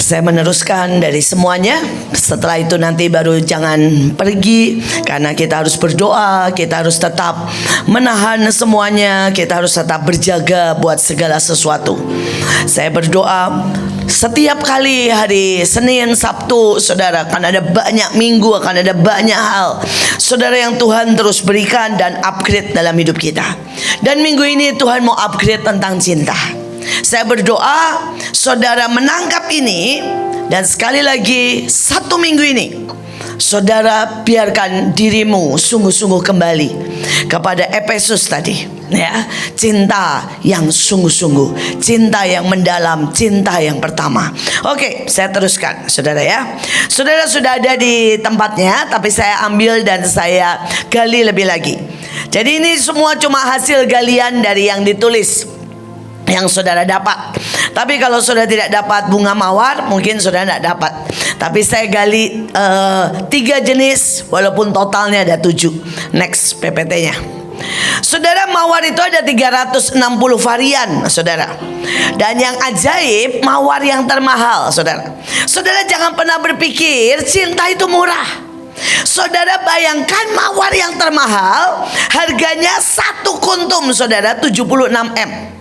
Saya meneruskan dari semuanya. Setelah itu nanti baru jangan pergi, karena kita harus berdoa, kita harus tetap menahan semuanya, kita harus tetap berjaga buat segala sesuatu. Saya berdoa setiap kali hari Senin, Sabtu, saudara, akan ada banyak minggu, akan ada banyak hal, saudara, yang Tuhan terus berikan dan upgrade dalam hidup kita. Dan minggu ini Tuhan mau upgrade tentang cinta. Saya berdoa saudara menangkap ini, dan sekali lagi satu minggu ini saudara biarkan dirimu sungguh-sungguh kembali kepada Efesus tadi, ya, cinta yang sungguh-sungguh, cinta yang mendalam, cinta yang pertama. Oke, saya teruskan saudara ya. Saudara sudah ada di tempatnya, tapi saya ambil dan saya gali lebih lagi. Jadi ini semua cuma hasil galian dari yang ditulis yang saudara dapat. Tapi kalau saudara tidak dapat bunga mawar, mungkin saudara tidak dapat. Tapi saya gali 3 jenis, walaupun totalnya ada 7. Next PPT-nya. Saudara, mawar itu ada 360 varian, saudara. Dan yang ajaib, mawar yang termahal, saudara. Saudara jangan pernah berpikir cinta itu murah. Saudara bayangkan mawar yang termahal, harganya 1 kuntum, saudara, 76 M.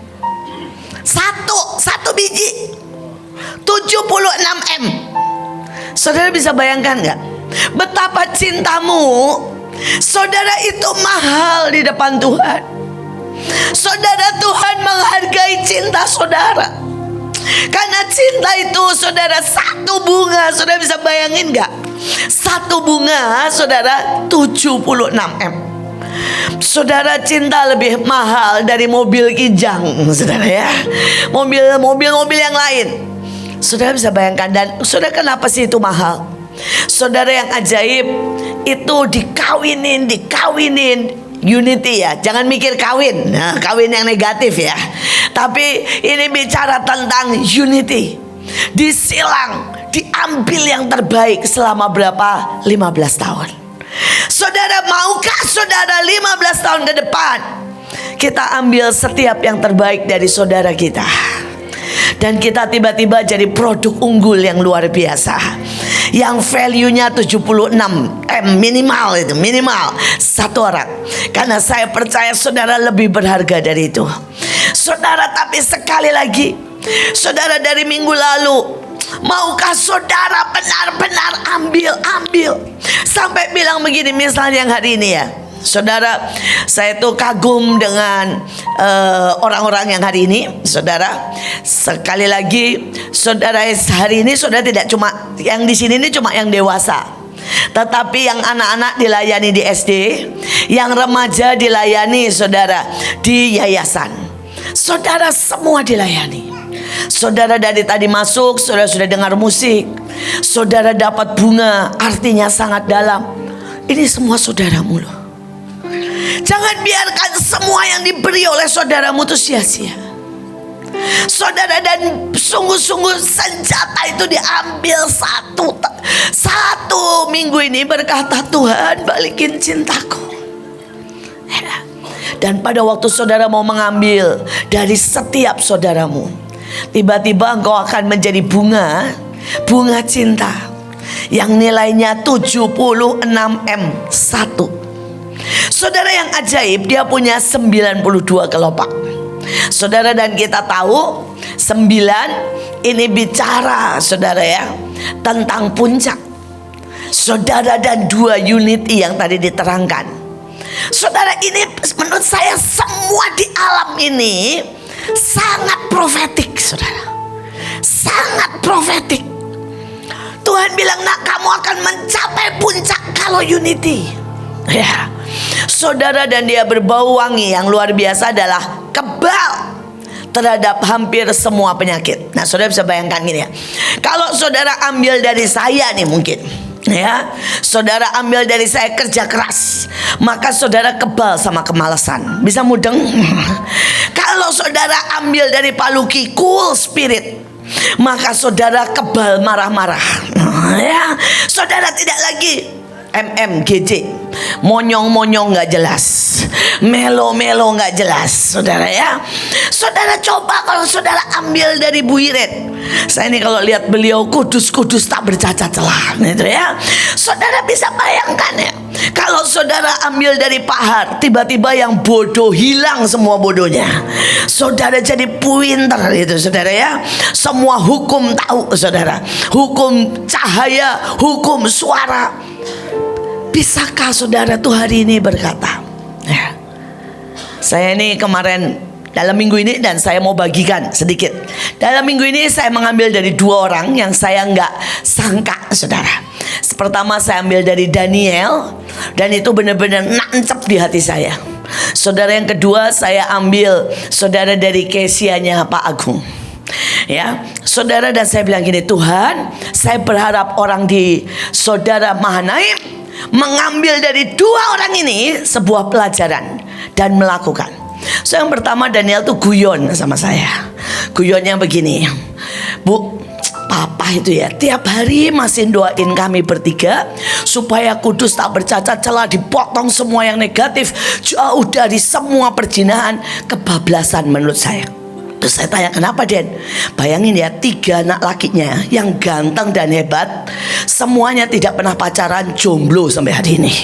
Satu biji 76 M. Saudara bisa bayangkan gak betapa cintamu, saudara, itu mahal di depan Tuhan. Saudara, Tuhan menghargai cinta saudara. Karena cinta itu, saudara, 1 bunga, saudara bisa bayangin gak? 1 bunga, saudara, 76 M. Saudara, cinta lebih mahal dari mobil Kijang, saudara ya. Mobil yang lain. Saudara bisa bayangkan. Dan saudara, kenapa sih itu mahal? Saudara, yang ajaib itu dikawinin unity ya. Jangan mikir kawin, kawin yang negatif ya. Tapi ini bicara tentang unity. Disilang, diambil yang terbaik selama berapa? 15 tahun. Saudara, maukah saudara 15 tahun ke depan kita ambil setiap yang terbaik dari saudara kita, dan kita tiba-tiba jadi produk unggul yang luar biasa, yang value-nya 76 M minimal, itu minimal 1 orang. Karena saya percaya saudara lebih berharga dari itu, saudara. Tapi sekali lagi, saudara, dari minggu lalu, maukah saudara benar-benar ambil sampai bilang begini, misalnya yang hari ini ya, saudara, saya tuh kagum dengan orang-orang yang hari ini, saudara. Sekali lagi, saudara, hari ini saudara tidak cuma yang di sini ini cuma yang dewasa, tetapi yang anak-anak dilayani di SD, yang remaja dilayani, saudara, di yayasan. Saudara, semua dilayani. Saudara, dari tadi masuk, saudara sudah dengar musik, saudara dapat bunga, artinya sangat dalam. Ini semua saudaramu loh. Jangan biarkan semua yang diberi oleh saudaramu itu sia-sia, saudara. Dan sungguh-sungguh senjata itu diambil satu minggu ini, berkata Tuhan, balikin cintaku. Dan pada waktu saudara mau mengambil dari setiap saudaramu, tiba-tiba engkau akan menjadi bunga cinta yang nilainya 76 M 1. Saudara, yang ajaib, dia punya 92 kelopak, saudara. Dan kita tahu 9 ini bicara, saudara ya, tentang puncak, saudara. Dan 2 unity yang tadi diterangkan, saudara. Ini menurut saya semua di alam ini sangat profetik, saudara. Sangat profetik. Tuhan bilang, nak, kamu akan mencapai puncak kalau unity, ya, saudara. Dan dia berbau wangi yang luar biasa, adalah kebal terhadap hampir semua penyakit. Nah, saudara bisa bayangkan gini ya, kalau saudara ambil dari saya nih, mungkin ya, saudara ambil dari saya kerja keras, maka saudara kebal sama kemalasan, bisa mudeng. Kalau saudara ambil dari Pak Luki cool spirit, maka saudara kebal marah-marah, ya. Saudara tidak lagi MMGJ, monyong-monyong gak jelas, Melo-melo nggak jelas, saudara ya. Saudara coba kalau saudara ambil dari Bu Iren. Saya ini kalau lihat beliau kudus-kudus tak bercacat celah, gitu ya. Saudara bisa bayangkan ya, kalau saudara ambil dari Pak Har, tiba-tiba yang bodoh hilang semua bodohnya. Saudara jadi pinter itu, saudara ya. Semua hukum tahu, saudara. Hukum cahaya, hukum suara. Bisakah saudara tuh hari ini berkata, ya, saya ini kemarin dalam minggu ini, dan saya mau bagikan sedikit. Dalam minggu ini saya mengambil dari 2 orang yang saya nggak sangka, saudara. Pertama saya ambil dari Daniel, dan itu benar-benar nancep di hati saya. Saudara, yang kedua saya ambil saudara dari Kesianya Pak Agung. Ya, saudara, dan saya bilang gini, Tuhan, saya berharap orang di saudara Mahanaim mengambil dari 2 orang ini sebuah pelajaran dan melakukan. So, yang pertama Daniel tuh guyon sama saya. Guyonnya begini, Bu, Papa itu ya tiap hari masih doain kami bertiga supaya kudus tak bercacat celah, dipotong semua yang negatif, jauh dari semua perjinahan, kebablasan menurut saya. Terus saya tanya, kenapa Den? Bayangin ya, 3 anak lakinya yang ganteng dan hebat, semuanya tidak pernah pacaran, jomblo sampai hari ini.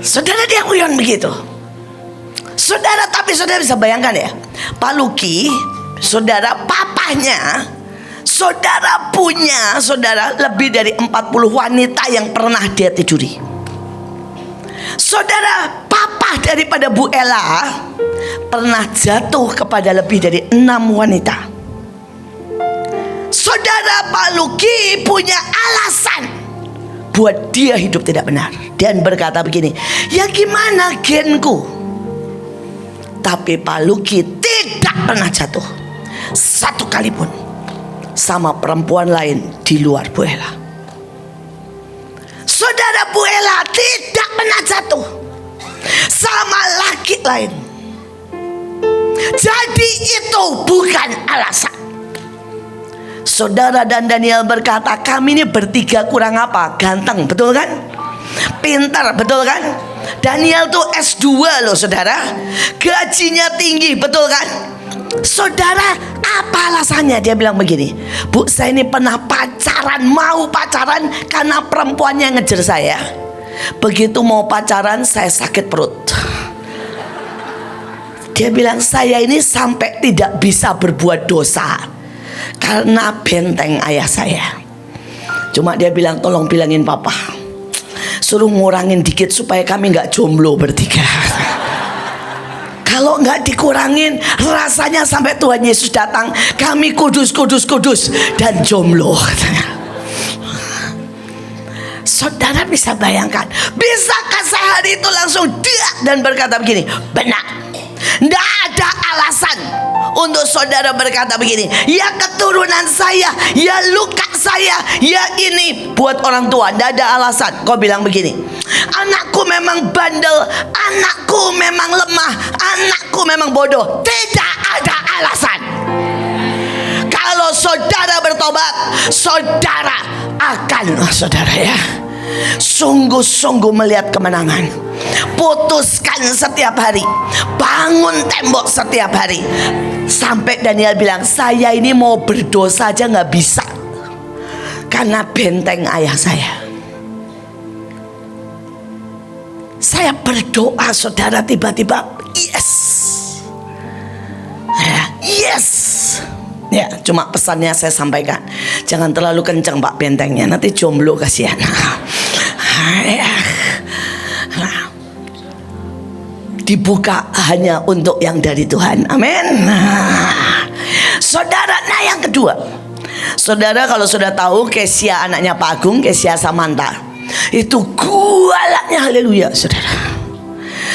Saudara, dia nguyon begitu. Saudara, tapi saudara bisa bayangkan ya, Pak Luki, saudara, papahnya, saudara punya, saudara, lebih dari 40 wanita yang pernah dia tiduri. Saudara, papa daripada Bu Ella pernah jatuh kepada lebih dari 6 wanita. Saudara, Pak Luki punya alasan buat dia hidup tidak benar, dan berkata begini, ya gimana genku. Tapi Pak Luki tidak pernah jatuh 1 kali pun sama perempuan lain di luar Bu Ella. Saudara, Bu Ella tidak pernah jatuh sama laki lain. Jadi itu bukan alasan. Saudara, dan Daniel berkata, kami ini bertiga kurang apa? Ganteng, betul kan? Pintar, betul kan? Daniel tuh S2 loh, saudara. Gajinya tinggi, betul kan? Saudara, apa alasannya? Dia bilang begini, Bu, saya ini pernah pacaran, mau pacaran karena perempuannya ngejar saya. Begitu mau pacaran, saya sakit perut. Dia bilang, saya ini sampai tidak bisa berbuat dosa karena benteng ayah saya. Cuma dia bilang, tolong bilangin papa, suruh ngurangin dikit supaya kami gak jomblo bertiga. Kalau nggak dikurangin, rasanya sampai Tuhan Yesus datang, kami kudus dan jomblo. Saudara bisa bayangkan, bisakah saya hari itu langsung dia dan berkata begini, benar, tidak ada alasan untuk saudara berkata begini, ya keturunan saya, ya luka saya, ya ini buat orang tua. Tidak ada alasan. Kau bilang begini, anakku memang bandel, anakku memang lemah, anakku memang bodoh. Tidak ada alasan. Kalau saudara bertobat, saudara akan, saudara ya, sungguh-sungguh melihat kemenangan. Putuskan setiap hari, bangun tembok setiap hari. Sampai Daniel bilang, saya ini mau berdosa aja gak bisa karena benteng ayah saya. Saya berdoa, saudara, tiba-tiba yes, yes. Ya, cuma pesannya saya sampaikan, jangan terlalu kencang Pak bentengnya, nanti jomblo kasihan. Dibuka hanya untuk yang dari Tuhan. Amin. Saudara, nah yang kedua, saudara, kalau sudah tahu Kesia anaknya Pak Agung, Kesia Samantha, itu gualanya, haleluya, saudara.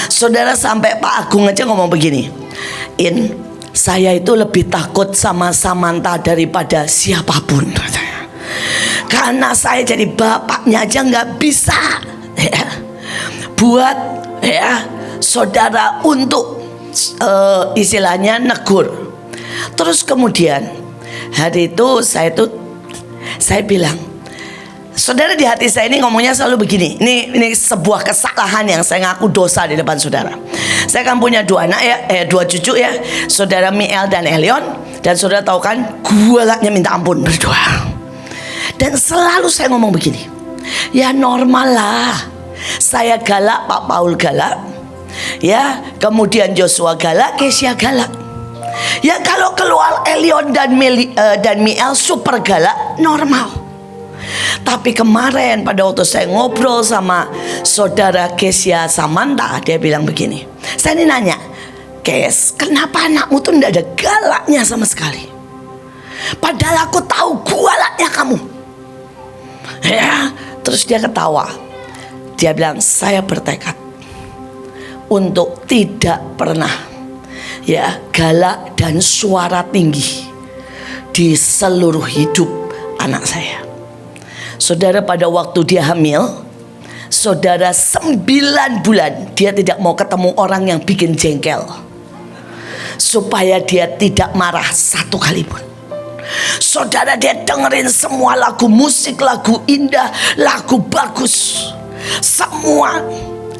Saudara, sampai Pak Agung aja ngomong begini, saya itu lebih takut sama Samantha daripada siapapun, karena saya jadi bapaknya aja nggak bisa ya, buat ya saudara untuk istilahnya negur. Terus kemudian hari itu saya bilang, Saudara, di hati saya ini ngomongnya selalu begini. Ini sebuah kesalahan yang saya ngaku dosa di depan saudara. Saya kan punya dua anak ya, dua cucu ya, saudara Miel dan Elion. Dan saudara tahu kan, galaknya minta ampun berdoa. Dan selalu saya ngomong begini, ya normal lah. Saya galak, Pak Paul galak, ya, kemudian Joshua galak, Kesia galak. Ya kalau keluar Elion dan Miel super galak, normal. Tapi kemarin pada waktu saya ngobrol sama saudara Kesia Samantha, dia bilang begini. Saya ini nanya, Kes, kenapa anakmu tuh tidak ada galaknya sama sekali? Padahal aku tahu galaknya kamu. Ya, terus dia ketawa. Dia bilang, saya bertekad untuk tidak pernah ya galak dan suara tinggi di seluruh hidup anak saya. Saudara, pada waktu dia hamil, saudara 9 bulan dia tidak mau ketemu orang yang bikin jengkel, supaya dia tidak marah satu kali pun. Saudara, dia dengerin semua lagu musik, lagu indah, lagu bagus, semua.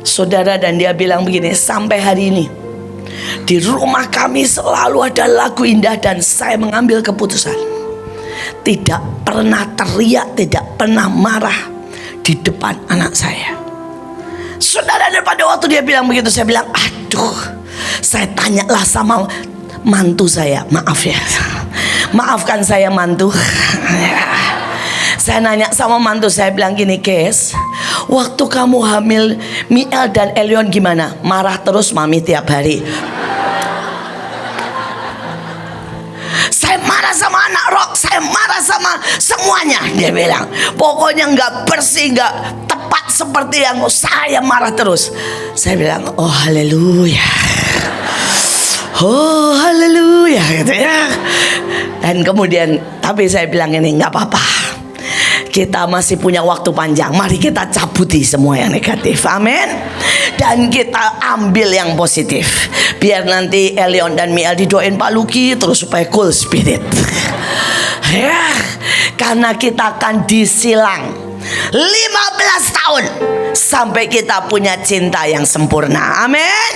Saudara, dan dia bilang begini, sampai hari ini di rumah kami selalu ada lagu indah. Dan saya mengambil keputusan tidak pernah teriak, tidak pernah marah di depan anak saya. Saudara, dan pada waktu dia bilang begitu, saya bilang, aduh, saya tanyalah sama mantu saya, maaf ya, maafkan saya mantu. Saya nanya sama mantu saya, bilang gini, Kes, waktu kamu hamil Miel dan Elion gimana? Marah terus mami tiap hari. Saya marah sama anak Rock, saya marah sama semuanya. Dia bilang, pokoknya nggak bersih, nggak tepat seperti yang saya marah terus. Saya bilang, oh haleluya, oh haleluya, gitu ya. Dan kemudian, tapi saya bilang ini nggak apa-apa, kita masih punya waktu panjang. Mari kita cabuti semua yang negatif, amin. Dan kita ambil yang positif. Biar nanti Elion dan Miel didoain Pak Luki terus supaya cool spirit. Ya, karena kita akan disilang 15 tahun sampai kita punya cinta yang sempurna, amin.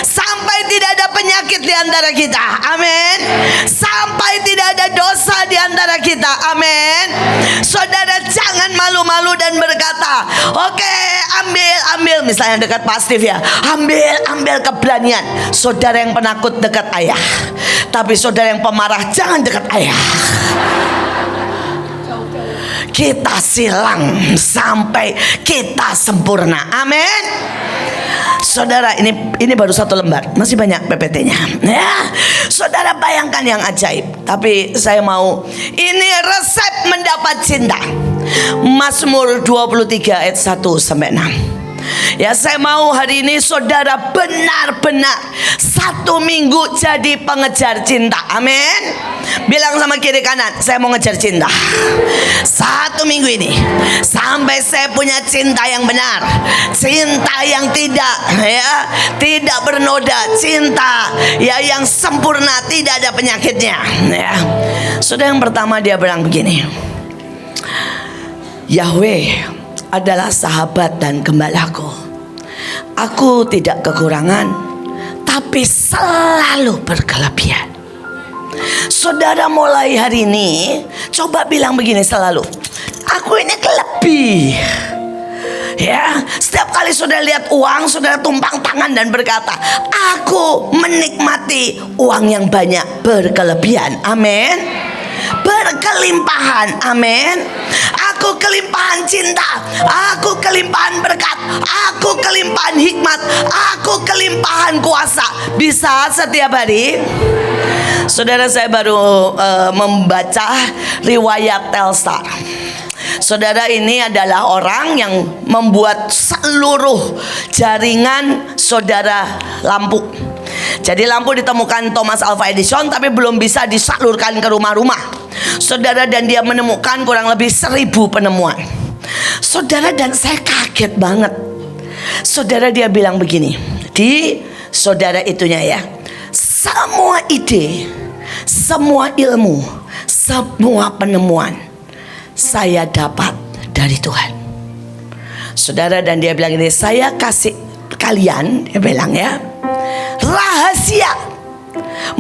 Sampai tidak ada penyakit di antara kita, amin. Sampai tidak ada dosa di antara kita, amin. Saudara, jangan malu-malu dan berkata, oke, ambil misalnya dekat Pak Steve ya, ambil keberanian. Saudara yang penakut dekat ayah, tapi saudara yang pemarah jangan dekat ayah. Kita silang sampai kita sempurna, amin. Saudara, ini baru 1 lembar, masih banyak PPT-nya ya. Saudara, bayangkan yang ajaib. Tapi saya mau, ini resep mendapat cinta, Mazmur 23 ayat 1 sampai 6. Ya, saya mau hari ini saudara benar-benar 1 minggu jadi pengejar cinta, amin. Bilang sama kiri kanan, saya mau ngejar cinta 1 minggu ini sampai saya punya cinta yang benar, cinta yang tidak bernoda, cinta ya yang sempurna, tidak ada penyakitnya ya. Saudara, yang pertama dia bilang begini, Yahweh adalah sahabat dan gembalaku. Aku tidak kekurangan, tapi selalu berkelebihan. Saudara, mulai hari ini coba bilang begini selalu, aku ini kelebih. Ya, setiap kali saudara lihat uang, saudara tumpang tangan dan berkata, aku menikmati uang yang banyak, berkelebihan, amin. Berkelimpahan, amin. Aku kelimpahan cinta, aku kelimpahan berkat, aku kelimpahan hikmat, aku kelimpahan kuasa. Bisa setiap hari. Saudara, saya baru membaca riwayat Telstar. Saudara, ini adalah orang yang membuat seluruh jaringan saudara lampu. Jadi lampu ditemukan Thomas Alva Edison, tapi belum bisa disalurkan ke rumah-rumah. Saudara, dan dia menemukan kurang lebih 1000 penemuan. Saudara, dan saya kaget banget. Saudara, dia bilang begini, di saudara itunya ya, semua ide, semua ilmu, semua penemuan saya dapat dari Tuhan. Saudara, dan dia bilang ini, saya kasih kalian, dia bilang ya, rahasia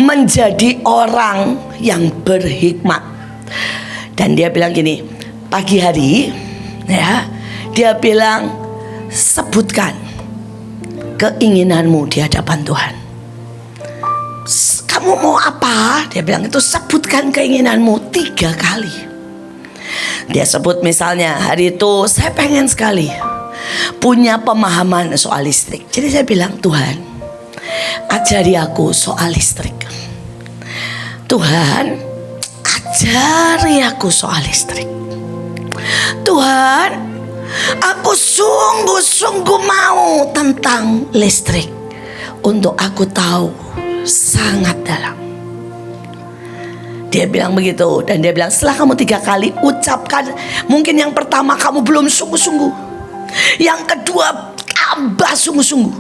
menjadi orang yang berhikmat. Dan dia bilang gini, pagi hari ya, dia bilang sebutkan keinginanmu di hadapan Tuhan. Kamu mau apa? Dia bilang itu sebutkan keinginanmu 3 kali. Dia sebut misalnya, hari itu saya pengen sekali punya pemahaman soal listrik. Jadi saya bilang, Tuhan, ajari aku soal listrik. Tuhan, ajari aku soal listrik. Tuhan, aku sungguh-sungguh mau tentang listrik, untuk aku tahu sangat dalam. Dia bilang begitu. Dan dia bilang, setelah kamu 3 kali ucapkan, mungkin yang pertama kamu belum sungguh-sungguh, yang kedua tambah sungguh-sungguh,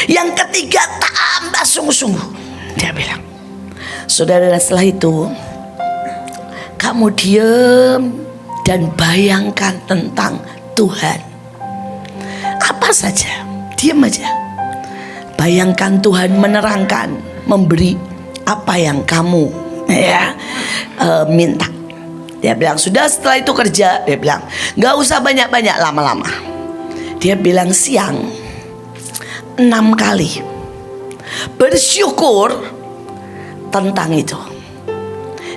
yang ketiga tambah sungguh-sungguh. Dia bilang, saudara, setelah itu kamu diam dan bayangkan tentang Tuhan. Apa saja, diam aja. Bayangkan Tuhan menerangkan, memberi apa yang kamu minta. Dia bilang, sudah setelah itu kerja, dia bilang, gak usah banyak-banyak, lama-lama. Dia bilang siang 6 kali bersyukur tentang itu.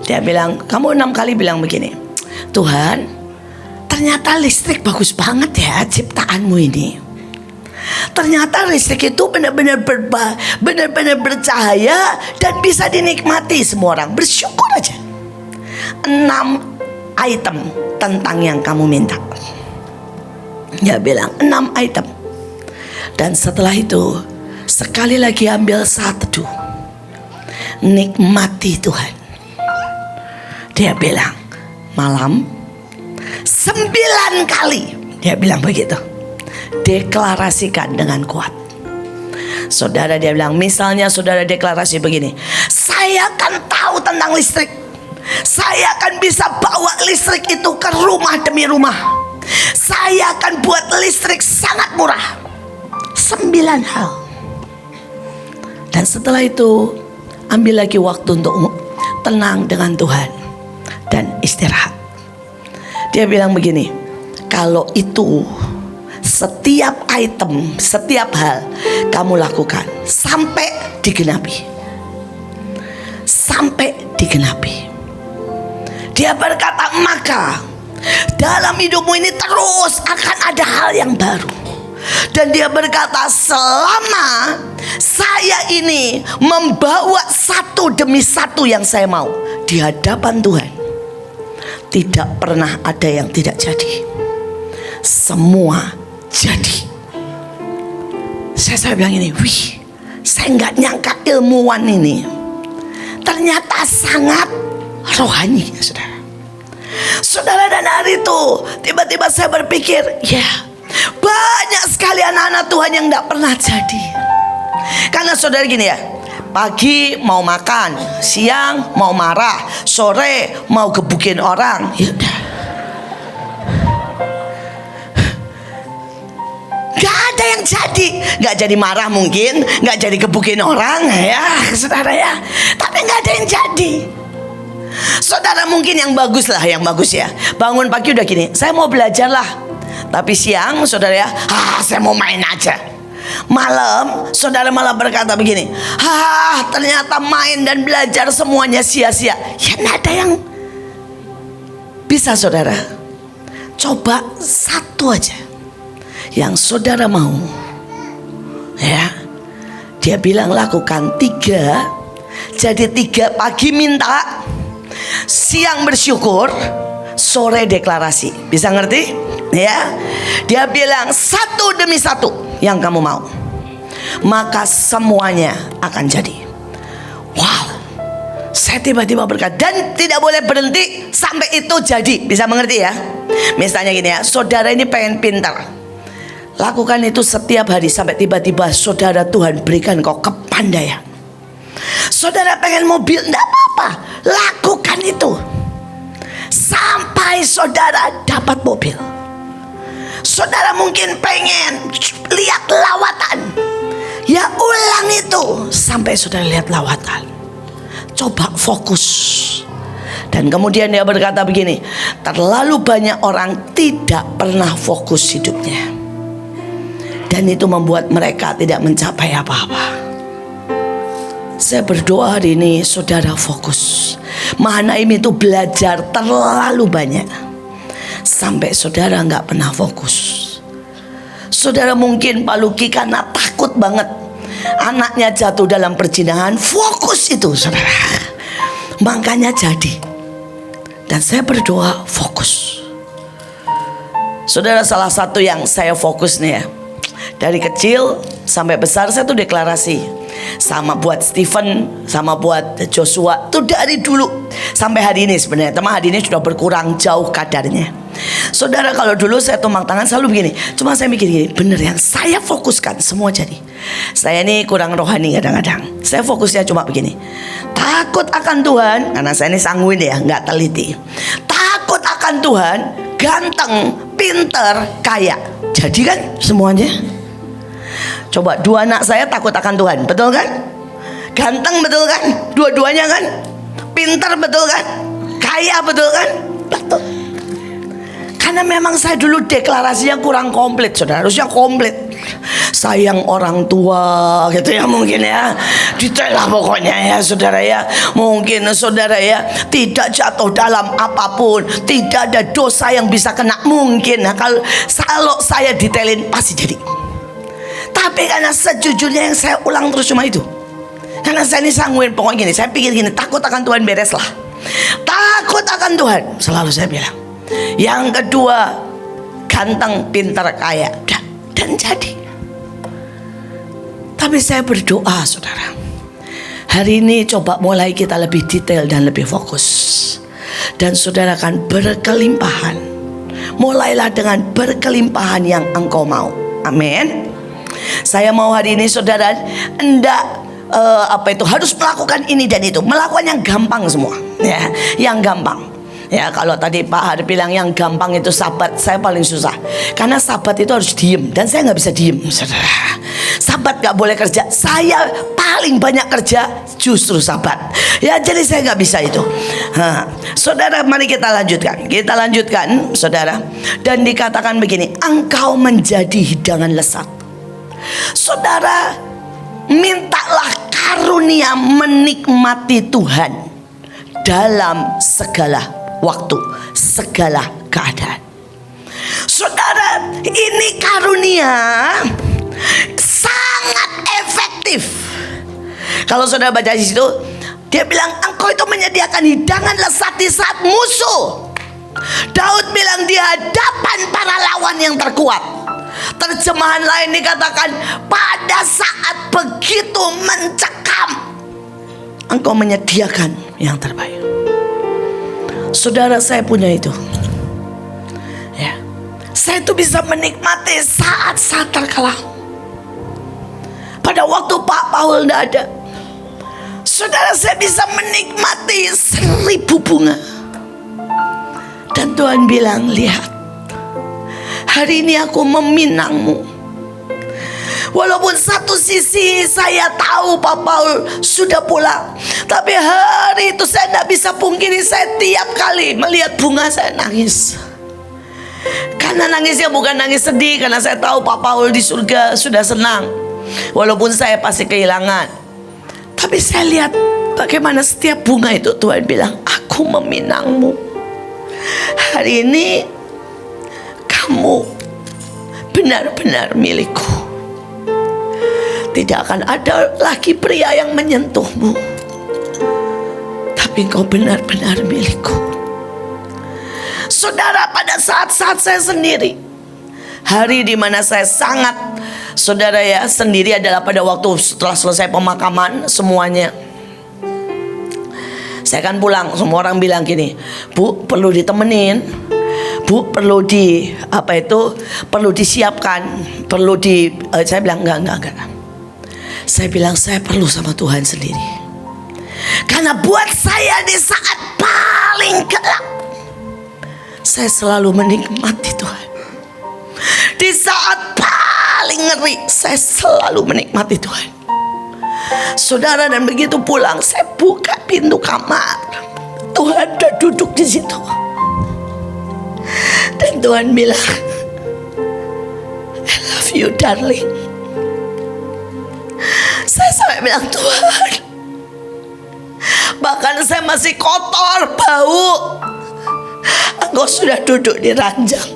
Dia bilang, kamu 6 kali bilang begini, Tuhan, ternyata listrik bagus banget ya ciptaanmu ini. Ternyata listrik itu benar-benar bercahaya dan bisa dinikmati semua orang. Bersyukur aja. 6 item tentang yang kamu minta. Dia bilang 6 item. Dan setelah itu sekali lagi ambil saat teduh, nikmati Tuhan. Dia bilang malam 9 kali. Dia bilang begitu. Deklarasikan dengan kuat. Saudara, dia bilang, misalnya saudara deklarasi begini, saya akan tahu tentang listrik, saya akan bisa bawa listrik itu ke rumah demi rumah, saya akan buat listrik sangat murah. 9 hal. Dan setelah itu ambil lagi waktu untuk tenang dengan Tuhan dan istirahat. Dia bilang begini, kalau itu setiap item, setiap hal kamu lakukan sampai digenapi. Sampai digenapi. Dia berkata, maka dalam hidupmu ini terus akan ada hal yang baru. Dan dia berkata, selama saya ini membawa satu demi satu yang saya mau di hadapan Tuhan, tidak pernah ada yang tidak jadi. Semua jadi. Saya bilang ini, wih, saya nggak nyangka ilmuwan ini ternyata sangat rohani, saudara. Saudara, dan hari itu tiba-tiba saya berpikir, ya, banyak sekali anak-anak Tuhan yang nggak pernah jadi. Karena saudara gini ya, pagi mau makan, siang mau marah, sore mau gebukin orang, ya udah. Nggak jadi marah mungkin, nggak jadi gebukin orang ya saudara ya, tapi nggak ada yang jadi. Saudara, mungkin yang bagus lah, yang bagus ya, bangun pagi udah gini, saya mau belajar lah, tapi siang saudara ya, saya mau main aja. Malam saudara malah berkata begini, ternyata main dan belajar semuanya sia-sia. Ya nggak ada yang bisa. Saudara, coba satu aja yang saudara mau, ya. Dia bilang lakukan 3. Jadi 3, pagi minta, siang bersyukur, sore deklarasi. Bisa ngerti? Ya. Dia bilang 1 demi 1 yang kamu mau, maka semuanya akan jadi. Wow. Saya tiba-tiba berkata, dan tidak boleh berhenti sampai itu jadi. Bisa mengerti ya? Misalnya gini ya, saudara ini pengen pintar, lakukan itu setiap hari sampai tiba-tiba saudara Tuhan berikan kau kepandaian. Saudara pengen mobil, enggak apa-apa, lakukan itu sampai saudara dapat mobil. Saudara mungkin pengen lihat lawatan. Ya ulang itu sampai saudara lihat lawatan. Coba fokus. Dan kemudian dia berkata begini, terlalu banyak orang tidak pernah fokus hidupnya. Dan itu membuat mereka tidak mencapai apa-apa. Saya berdoa hari ini saudara fokus. Mahanaim itu belajar terlalu banyak sampai saudara nggak pernah fokus. Saudara mungkin Pak Luki karena takut banget anaknya jatuh dalam perzinahan, fokus itu saudara. Makanya jadi. Dan saya berdoa fokus. Saudara, salah satu yang saya fokus nih ya, dari kecil sampai besar saya tuh deklarasi sama buat Stephen, sama buat Joshua tuh dari dulu sampai hari ini. Sebenarnya teman hari ini sudah berkurang jauh kadarnya. Saudara, kalau dulu saya tumpang tangan selalu begini, cuma saya mikir gini, bener yang saya fokuskan semua jadi. Saya ini kurang rohani kadang-kadang. Saya fokusnya cuma begini, takut akan Tuhan, karena saya ini sanguin ya, nggak teliti. Takut akan Tuhan, ganteng, pinter, kaya. Jadi kan semuanya. Coba dua anak saya takut akan Tuhan, betul kan? Ganteng betul kan? Dua-duanya kan? Pinter betul kan? Kaya betul kan? Betul. Karena memang saya dulu deklarasinya kurang komplit, saudara. Harusnya komplit. Sayang orang tua gitu ya mungkin ya. Detail lah pokoknya ya saudara ya. Mungkin saudara ya tidak jatuh dalam apapun, tidak ada dosa yang bisa kena mungkin. Nah, kalau saya detailin pasti jadi. Tapi karena sejujurnya yang saya ulang terus cuma itu. Karena saya ini sangguin pokoknya gini, saya pikir gini, takut akan Tuhan beres lah. Takut akan Tuhan, selalu saya bilang. Yang kedua, ganteng, pintar, kaya. Dan jadi. Tapi saya berdoa saudara, hari ini coba mulai kita lebih detail dan lebih fokus. Dan saudara akan berkelimpahan. Mulailah dengan berkelimpahan yang engkau mau. Amin. Saya mau hari ini saudara harus melakukan ini dan itu, melakukan yang gampang semua ya, yang gampang ya. Kalau tadi Pak Har bilang yang gampang itu sabat, saya paling susah karena sabat itu harus diem dan saya nggak bisa diem saudara. Sabat nggak boleh kerja, saya paling banyak kerja justru sabat ya, jadi saya nggak bisa itu. Saudara, mari kita lanjutkan saudara. Dan dikatakan begini, engkau menjadi hidangan lesat. Saudara, mintalah karunia menikmati Tuhan dalam segala waktu, segala keadaan. Saudara, ini karunia sangat efektif. Kalau saudara baca di situ, dia bilang engkau itu menyediakan hidangan lesat di saat musuh. Daud bilang di hadapan para lawan yang terkuat. Terjemahan lain dikatakan pada saat begitu mencekam, engkau menyediakan yang terbaik. Saudara, saya punya itu ya. Saya itu bisa menikmati saat-saat terkelam. Pada waktu Pak Paul tidak ada, saudara, saya bisa menikmati 1000 bunga. Dan Tuhan bilang, lihat, hari ini aku meminangmu. Walaupun satu sisi saya tahu Pak Paul sudah pulang, tapi hari itu saya tidak bisa pungkiri, saya tiap kali melihat bunga saya nangis. Karena nangisnya bukan nangis sedih, karena saya tahu Pak Paul di surga sudah senang. Walaupun saya pasti kehilangan, tapi saya lihat bagaimana setiap bunga itu Tuhan bilang, aku meminangmu. Hari ini kamu benar-benar milikku. Tidak akan ada lagi pria yang menyentuhmu, tapi engkau benar-benar milikku. Saudara, pada saat-saat saya sendiri, hari dimana saya sangat, saudara ya, sendiri adalah pada waktu setelah selesai pemakaman semuanya. Saya kan pulang, semua orang bilang gini, Bu, perlu ditemenin, Bu, perlu perlu disiapkan, saya bilang enggak. Saya bilang saya perlu sama Tuhan sendiri. Karena buat saya di saat paling gelap, saya selalu menikmati Tuhan. Di saat paling ngeri, saya selalu menikmati Tuhan. Saudara, dan begitu pulang, saya buka pintu kamar, Tuhan udah duduk di situ. Dan Tuhan bilang, I love you darling. Saya sampai bilang, Tuhan, bahkan saya masih kotor, bau, Engkau sudah duduk di ranjang.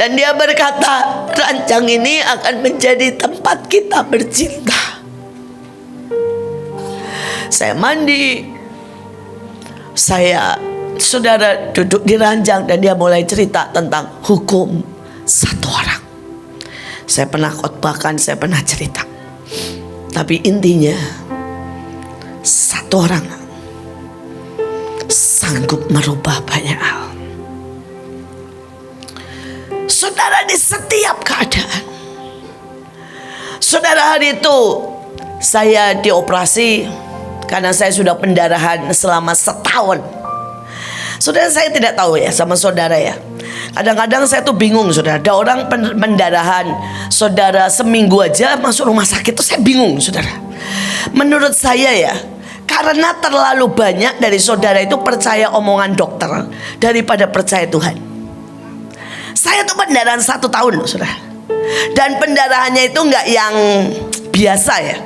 Dan dia berkata, ranjang ini akan menjadi tempat kita bercinta. Saya mandi, saudara duduk di ranjang, dan dia mulai cerita tentang hukum satu orang. Saya pernah khotbahkan, saya pernah cerita. Tapi intinya, satu orang sanggup merubah banyak hal. Saudara, di setiap keadaan. Saudara, hari itu saya dioperasi karena saya sudah pendarahan selama setahun. Saudara, saya tidak tahu ya sama saudara ya. Kadang-kadang saya tuh bingung, saudara. Ada orang pendarahan, saudara, seminggu aja masuk rumah sakit tuh saya bingung, saudara. Menurut saya ya, karena terlalu banyak dari saudara itu percaya omongan dokter daripada percaya Tuhan. Saya tuh pendarahan 1 tahun, saudara. Dan pendarahannya itu nggak yang biasa ya.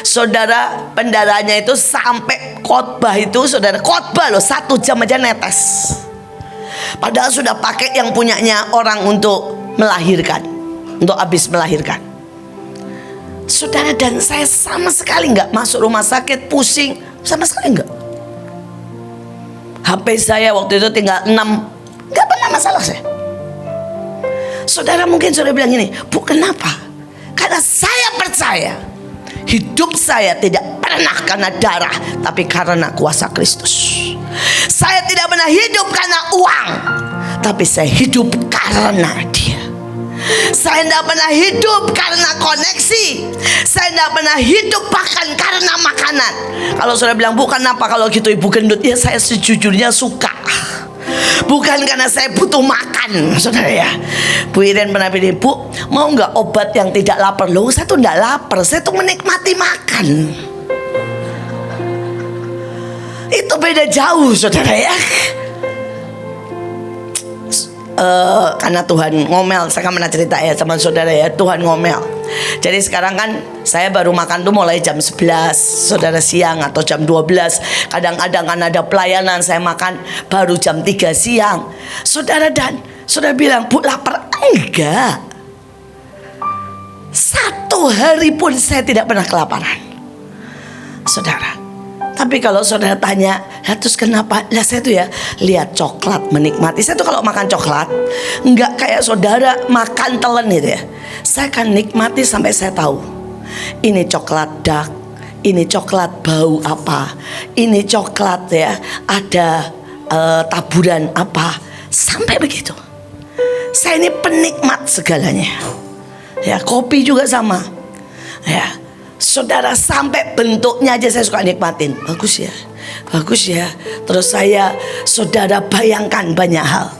Saudara, pendarahannya itu sampai khotbah itu, saudara, khotbah loh 1 jam aja netes. Padahal sudah pakai yang punyanya orang untuk melahirkan, untuk habis melahirkan. Saudara, dan saya sama sekali nggak masuk rumah sakit pusing, sama sekali nggak. HP saya waktu itu tinggal 6, nggak pernah masalah saya. Saudara, mungkin saudara bilang gini, Bu, kenapa? Karena saya percaya hidup saya tidak pernah karena darah, tapi karena kuasa Kristus. Saya tidak pernah hidup karena uang, tapi saya hidup karena Dia. Saya tidak pernah hidup karena koneksi. Saya tidak pernah hidup bahkan karena makanan. Kalau saudara bilang, Bu, kenapa kalau gitu ibu gendut? Ya, saya sejujurnya suka. Bukan karena saya butuh makan, saudara ya. Bu Iren pernah bilang, Bu, mau nggak obat yang tidak lapar? Loh, saya tuh nggak lapar, saya tuh menikmati makan. Itu beda jauh, saudara ya. Karena Tuhan ngomel, saya kan pernah cerita ya sama saudara ya, Tuhan ngomel. Jadi sekarang kan saya baru makan tuh mulai jam 11, saudara, siang atau jam 12. Kadang-kadang kan ada pelayanan, saya makan baru jam 3 siang. Saudara, dan saudara bilang, Bu, lapar? Enggak. 1 hari pun saya tidak pernah kelaparan, saudara. Tapi kalau saudara tanya, terus kenapa? Lah, saya tuh ya lihat coklat, menikmati. Saya tuh kalau makan coklat nggak kayak saudara makan telan gitu ya. Saya kan nikmati sampai saya tahu ini coklat dark, ini coklat bau apa, ini coklat ya ada taburan apa, sampai begitu. Saya ini penikmat segalanya. Ya, kopi juga sama. Ya, saudara, sampai bentuknya aja saya suka nikmatin. Bagus ya, bagus ya. Terus saudara, bayangkan banyak hal.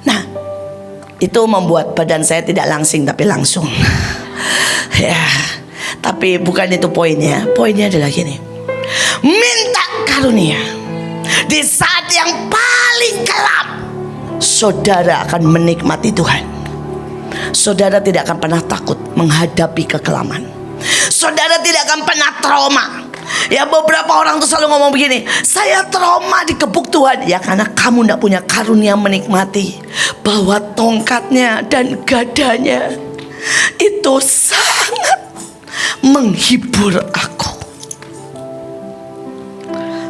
Nah, itu membuat badan saya tidak langsing tapi langsung. Ya, tapi bukan itu poinnya. Poinnya adalah gini, minta karunia. Di saat yang paling gelap, saudara akan menikmati Tuhan. Saudara tidak akan pernah takut menghadapi kekelaman. Saudara tidak akan pernah trauma. Ya, beberapa orang tuh selalu ngomong begini, saya trauma dikebuk Tuhan. Ya, karena kamu tidak punya karunia menikmati bahwa tongkatnya dan gadanya itu sangat menghibur aku.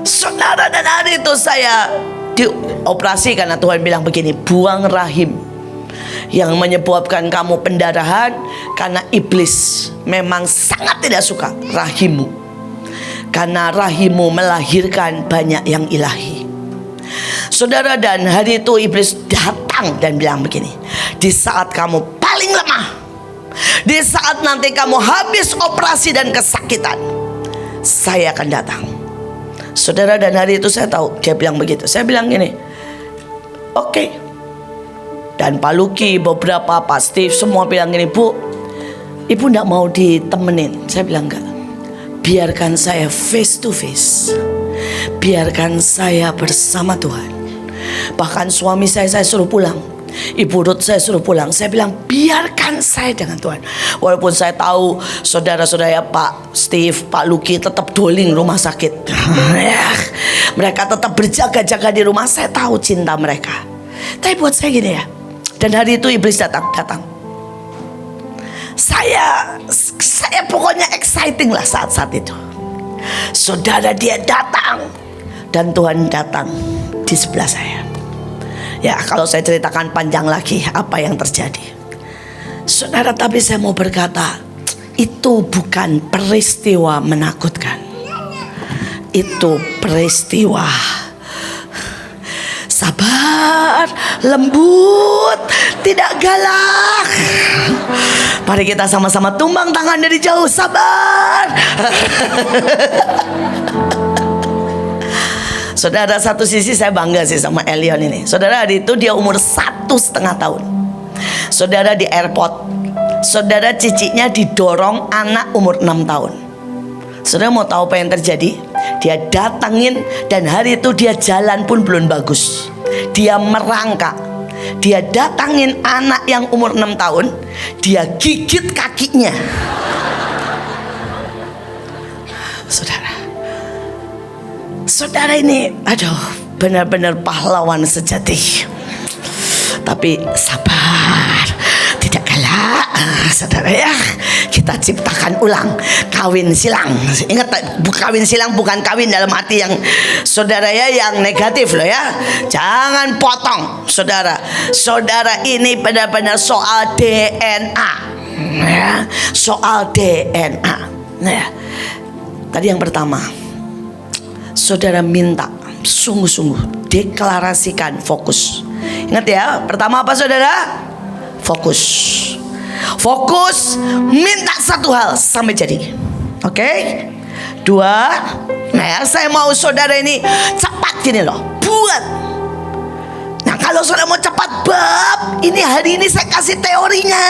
Saudara, dan hari itu saya dioperasi karena Tuhan bilang begini, buang rahim yang menyebabkan kamu pendarahan, karena iblis memang sangat tidak suka rahimmu, karena rahimmu melahirkan banyak yang ilahi. Saudara, dan hari itu iblis datang dan bilang begini, di saat kamu paling lemah, di saat nanti kamu habis operasi dan kesakitan, saya akan datang. Saudara, dan hari itu saya tahu dia bilang begitu. Saya bilang gini, Oke. Dan Pak Luki, beberapa, Pak Steve, semua bilang gini, Bu, Ibu gak mau ditemenin? Saya bilang enggak. Biarkan saya face to face. Biarkan saya bersama Tuhan. Bahkan suami saya suruh pulang, Ibu Ruth saya suruh pulang. Saya bilang biarkan saya dengan Tuhan. Walaupun saya tahu saudara-saudara Pak Steve, Pak Luki tetap doling rumah sakit. Mereka tetap berjaga-jaga di rumah. Saya tahu cinta mereka. Tapi buat saya gini ya. Dan hari itu iblis datang. Saya pokoknya exciting lah saat-saat itu. Saudara, dia datang. Dan Tuhan datang di sebelah saya. Ya, kalau saya ceritakan panjang lagi apa yang terjadi. Saudara, tapi saya mau berkata, itu bukan peristiwa menakutkan. Itu peristiwa sabar, lembut, tidak galak. Mari kita sama-sama tumbang tangan dari jauh, sabar. Saudara, satu sisi saya bangga sih sama Elion ini. Saudara, hari itu dia umur 1,5 tahun. Saudara, di airport, saudara, ciciknya didorong anak umur 6 tahun. Saudara mau tahu apa yang terjadi? Dia datangin, dan hari itu dia jalan pun belum bagus. Dia merangkak. Dia datangin anak yang umur 6 tahun. Dia gigit kakinya. Saudara ini, aduh, benar-benar pahlawan sejati. Tapi sabar, tidak galak. Saudara ya, kita ciptakan ulang. Kawin silang. Ingat, kawin silang bukan kawin dalam arti yang saudara ya, yang negatif loh ya. Jangan potong, saudara. Saudara, ini benar-benar soal DNA ya. Soal DNA ya. Tadi yang pertama, saudara minta sungguh-sungguh, deklarasikan fokus. Ingat ya, pertama apa saudara? Fokus. Fokus, minta satu hal sampai jadi. Oke? Dua, nah ya, saya mau saudara ini cepat gini loh, buat. Nah, kalau saudara mau cepat bab, ini hari ini saya kasih teorinya.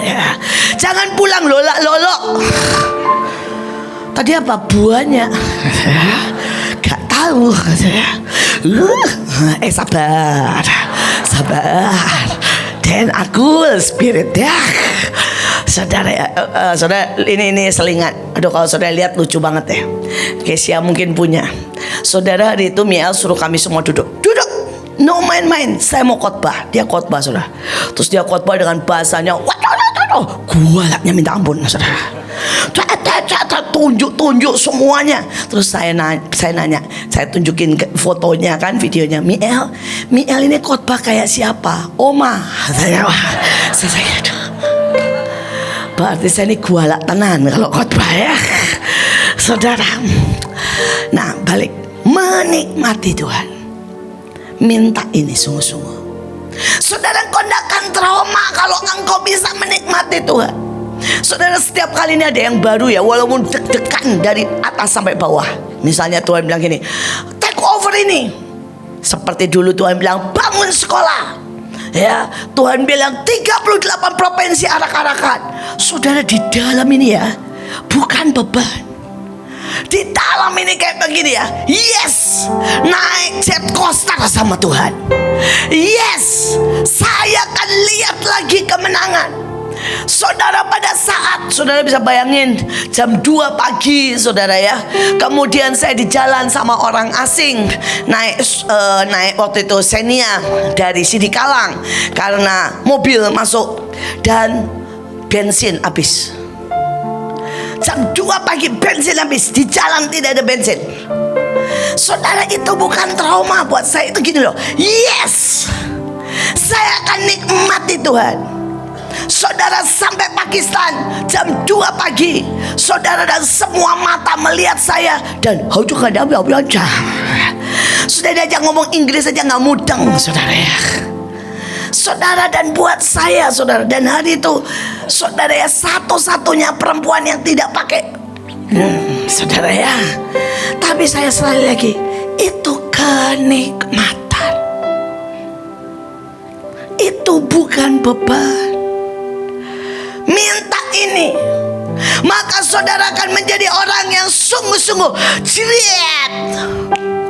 Ya, jangan pulang lolak-lolok. Tadi apa buahnya? Gak tahu. Sabar. Dan aku spirit ya. Saudara, saudara, ini selingan. Aduh, kalau saudara lihat lucu banget ya. Kesia mungkin punya. Saudara, hari itu Miel suruh kami semua duduk. No main-main. Saya mau khotbah. Dia khotbah, saudara. Terus dia khotbah dengan bahasanya, waduh, gualaknya minta ampun, saudara. Tunjuk semuanya. Terus saya nanya, saya tunjukin fotonya kan, videonya. Miel ini khotbah kayak siapa? Oma. Saya aduh, berarti saya ini gualak tenan kalau khotbah ya, saudara. Nah, balik, menikmati Tuhan. Minta ini sungguh-sungguh. Saudara, engkau tidak akan trauma kalau engkau bisa menikmati Tuhan. Saudara, setiap kali ini ada yang baru ya, walaupun deg-degan dari atas sampai bawah. Misalnya Tuhan bilang gini, take over ini. Seperti dulu Tuhan bilang bangun sekolah. Ya, Tuhan bilang 38 provinsi arak-arakan. Saudara, di dalam ini ya, bukan beban. Di dalam ini kayak begini ya. Yes, naik jet coaster sama Tuhan. Yes, saya akan lihat lagi kemenangan. Saudara, pada saat saudara bisa bayangin jam 2 pagi saudara ya, kemudian saya di jalan sama orang asing, naik waktu itu Xenia dari Sidikalang, karena mobil masuk dan bensin habis. Jam 2 pagi bensin habis, di jalan tidak ada bensin. Saudara, itu bukan trauma buat saya, itu gini loh. Yes, saya akan nikmati Tuhan. Saudara, sampai Pakistan jam 2 pagi, saudara, dan semua mata melihat saya. Dan sudah diajak ngomong Inggris aja nggak mudeng, saudara ya. Saudara, dan buat saya, saudara, dan hari itu saudara ya, satu-satunya perempuan yang tidak pakai saudara ya. Tapi saya sekali lagi, itu kenikmatan. itu bukan beban. Minta ini, maka saudara akan menjadi orang yang sungguh-sungguh jeriet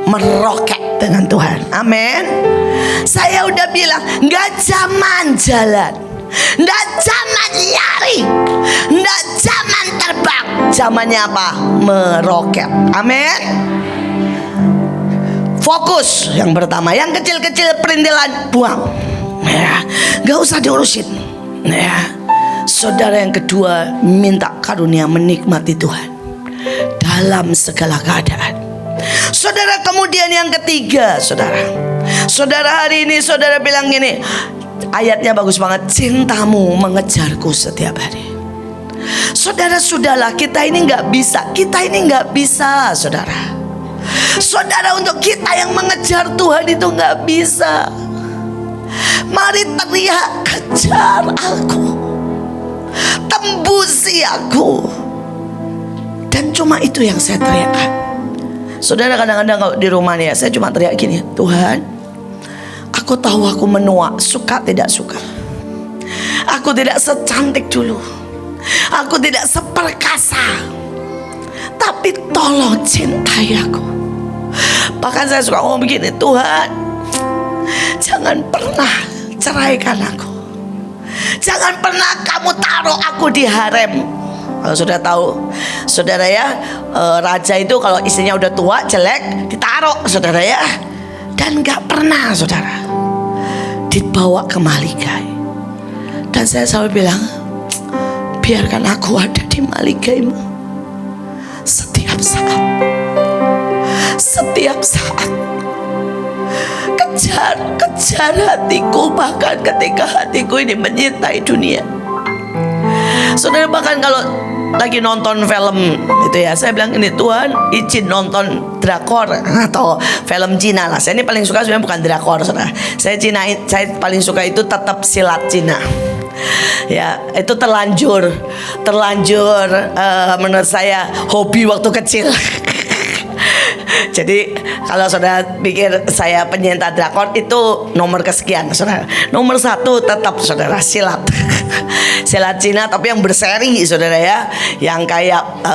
meroket dengan Tuhan. Amin. Saya udah bilang, nggak zaman jalan, nggak zaman lari, nggak zaman terbang. Zamannya apa? Meroket. Amin. Fokus yang pertama. Yang kecil-kecil perintilan buang, ya, nggak usah diurusin, ya. Saudara yang kedua, minta karunia menikmati Tuhan dalam segala keadaan. Saudara kemudian yang ketiga, saudara hari ini saudara bilang gini, ayatnya bagus banget, cintamu mengejarku setiap hari. Saudara, sudahlah, kita ini nggak bisa, saudara, untuk kita yang mengejar Tuhan itu nggak bisa. Mari teriak, kejar aku, tembusi aku. Dan cuma itu yang saya teriakkan. Saudara, kadang-kadang kalau di rumah nih ya, saya cuma teriak gini, Tuhan, aku tahu aku menua, suka tidak suka. Aku tidak secantik dulu, aku tidak seperkasa, tapi tolong cintai aku. Bahkan saya suka ngomong begini, Tuhan, jangan pernah ceraikan aku. Jangan pernah kamu taruh aku di harem. Kalau sudah tahu, saudara ya, raja itu kalau istrinya udah tua, jelek, ditaruh, saudara ya. Dan gak pernah, saudara, dibawa ke Maligai. Dan saya selalu bilang, biarkan aku ada di Maligaimu setiap saat. Setiap saat. Kejar hatiku, bahkan ketika hatiku ini menyintai dunia. Saudara, bahkan kalau lagi nonton film itu ya, saya bilang ini, Tuhan izin nonton drakor atau film Cina lah. Saya ini paling suka sebenarnya bukan drakor, saudara. Saya paling suka itu tetap silat Cina. Ya, itu terlanjur menurut saya hobi waktu kecil. Jadi kalau saudara pikir saya penyinta drakor, itu nomor kesekian, saudara. Nomor 1 tetap, saudara, silat. Silat Cina, tapi yang berseri, saudara ya. Yang kayak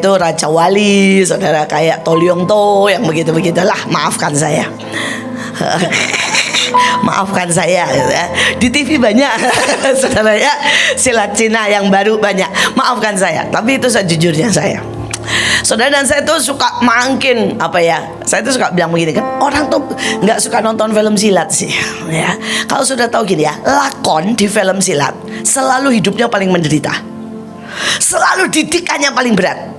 Raja Wali, saudara, kayak Toliong To, yang begitu-begitulah. Maafkan saya. Maafkan saya, ya. Di TV banyak, saudara ya, silat Cina yang baru banyak. Maafkan saya, tapi itu sejujurnya saya. Saudara, dan saya tuh suka mangkin saya tuh suka bilang begini kan, orang tuh nggak suka nonton film silat sih, ya. Kalau sudah tahu gini ya, lakon di film silat selalu hidupnya paling menderita, selalu didikannya paling berat,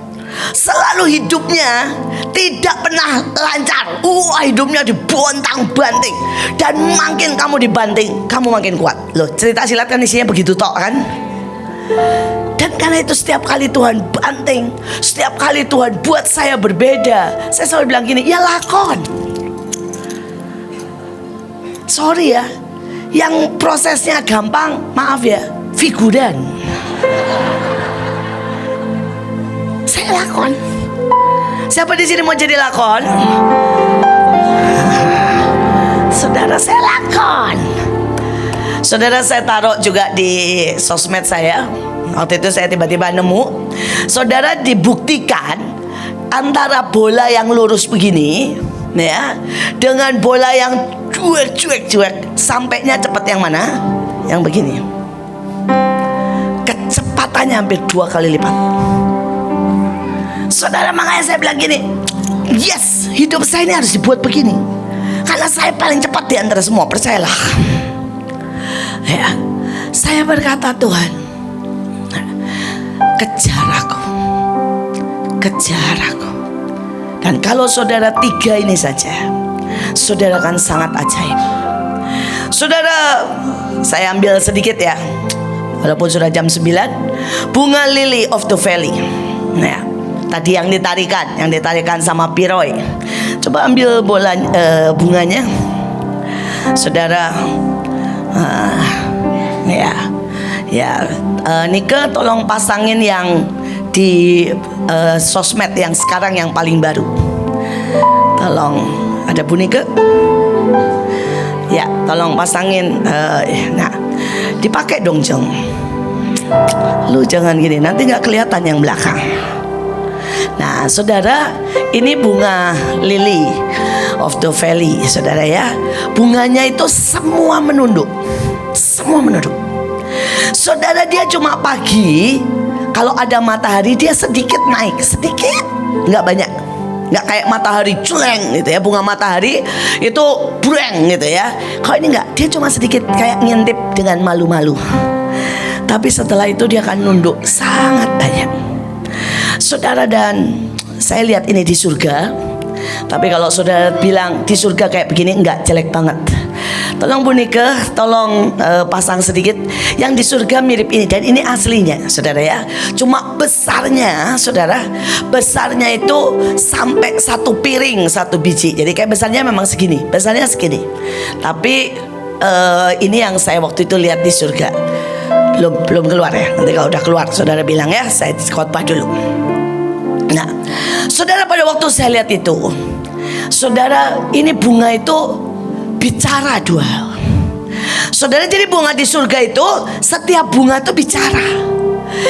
selalu hidupnya tidak pernah lancar. Hidupnya dibontang-banting, dan makin kamu dibanting, kamu makin kuat. Loh, cerita silat kan isinya begitu tok kan. Dan karena itu setiap kali Tuhan banting, setiap kali Tuhan buat saya berbeda, saya selalu bilang gini, ya lakon. Sorry ya, yang prosesnya gampang, maaf ya, figuran. Saya lakon. Siapa di sini mau jadi lakon? Saudara, saya lakon. Saudara, saya taruh juga di sosmed saya. Waktu itu saya tiba-tiba nemu, saudara, dibuktikan antara bola yang lurus begini, ya, dengan bola yang cuek, sampainya cepat yang mana? Yang begini. Kecepatannya hampir 2 kali lipat. Saudara, makanya saya bilang gini, yes, hidup saya ini harus dibuat begini, karena saya paling cepat di antara semua, percayalah. Ya, saya berkata, Tuhan, kejar aku. Dan kalau saudara 3 ini saja, saudara akan sangat ajaib. Saudara, saya ambil sedikit ya, walaupun sudah jam 9, bunga lily of the valley. Nah, tadi yang ditarikan sama Piroy. Coba ambil bunganya, saudara. Nike, tolong pasangin yang di sosmed yang sekarang yang paling baru. Tolong, ada Bu Nike. Ya, tolong pasangin. Nah, dipakai dong Jeng. Lu jangan gini, nanti nggak kelihatan yang belakang. Nah, saudara, ini bunga lily of the valley, saudara ya. Bunganya itu semua menunduk, semua menunduk. Saudara, dia cuma pagi, kalau ada matahari dia sedikit naik, sedikit, nggak banyak. Nggak kayak matahari culeng gitu ya. Bunga matahari itu breng gitu ya. Kalau ini nggak, dia cuma sedikit kayak ngintip dengan malu-malu. Tapi setelah itu dia akan nunduk sangat banyak. Saudara, dan saya lihat ini di surga. Tapi kalau saudara bilang di surga kayak begini, enggak, jelek banget. Tolong Bu Nike, tolong pasang sedikit. Yang di surga mirip ini, dan ini aslinya saudara ya. Cuma besarnya saudara, besarnya itu sampai 1 piring 1 biji. Jadi kayak besarnya memang segini, besarnya segini. Tapi ini yang saya waktu itu lihat di surga. Belum keluar ya. Nanti kalau udah keluar saudara bilang ya, saya khotbah dulu. Nah, saudara, pada waktu saya lihat itu, saudara, ini bunga itu bicara 2 hal. Saudara, jadi bunga di surga itu, setiap bunga itu bicara.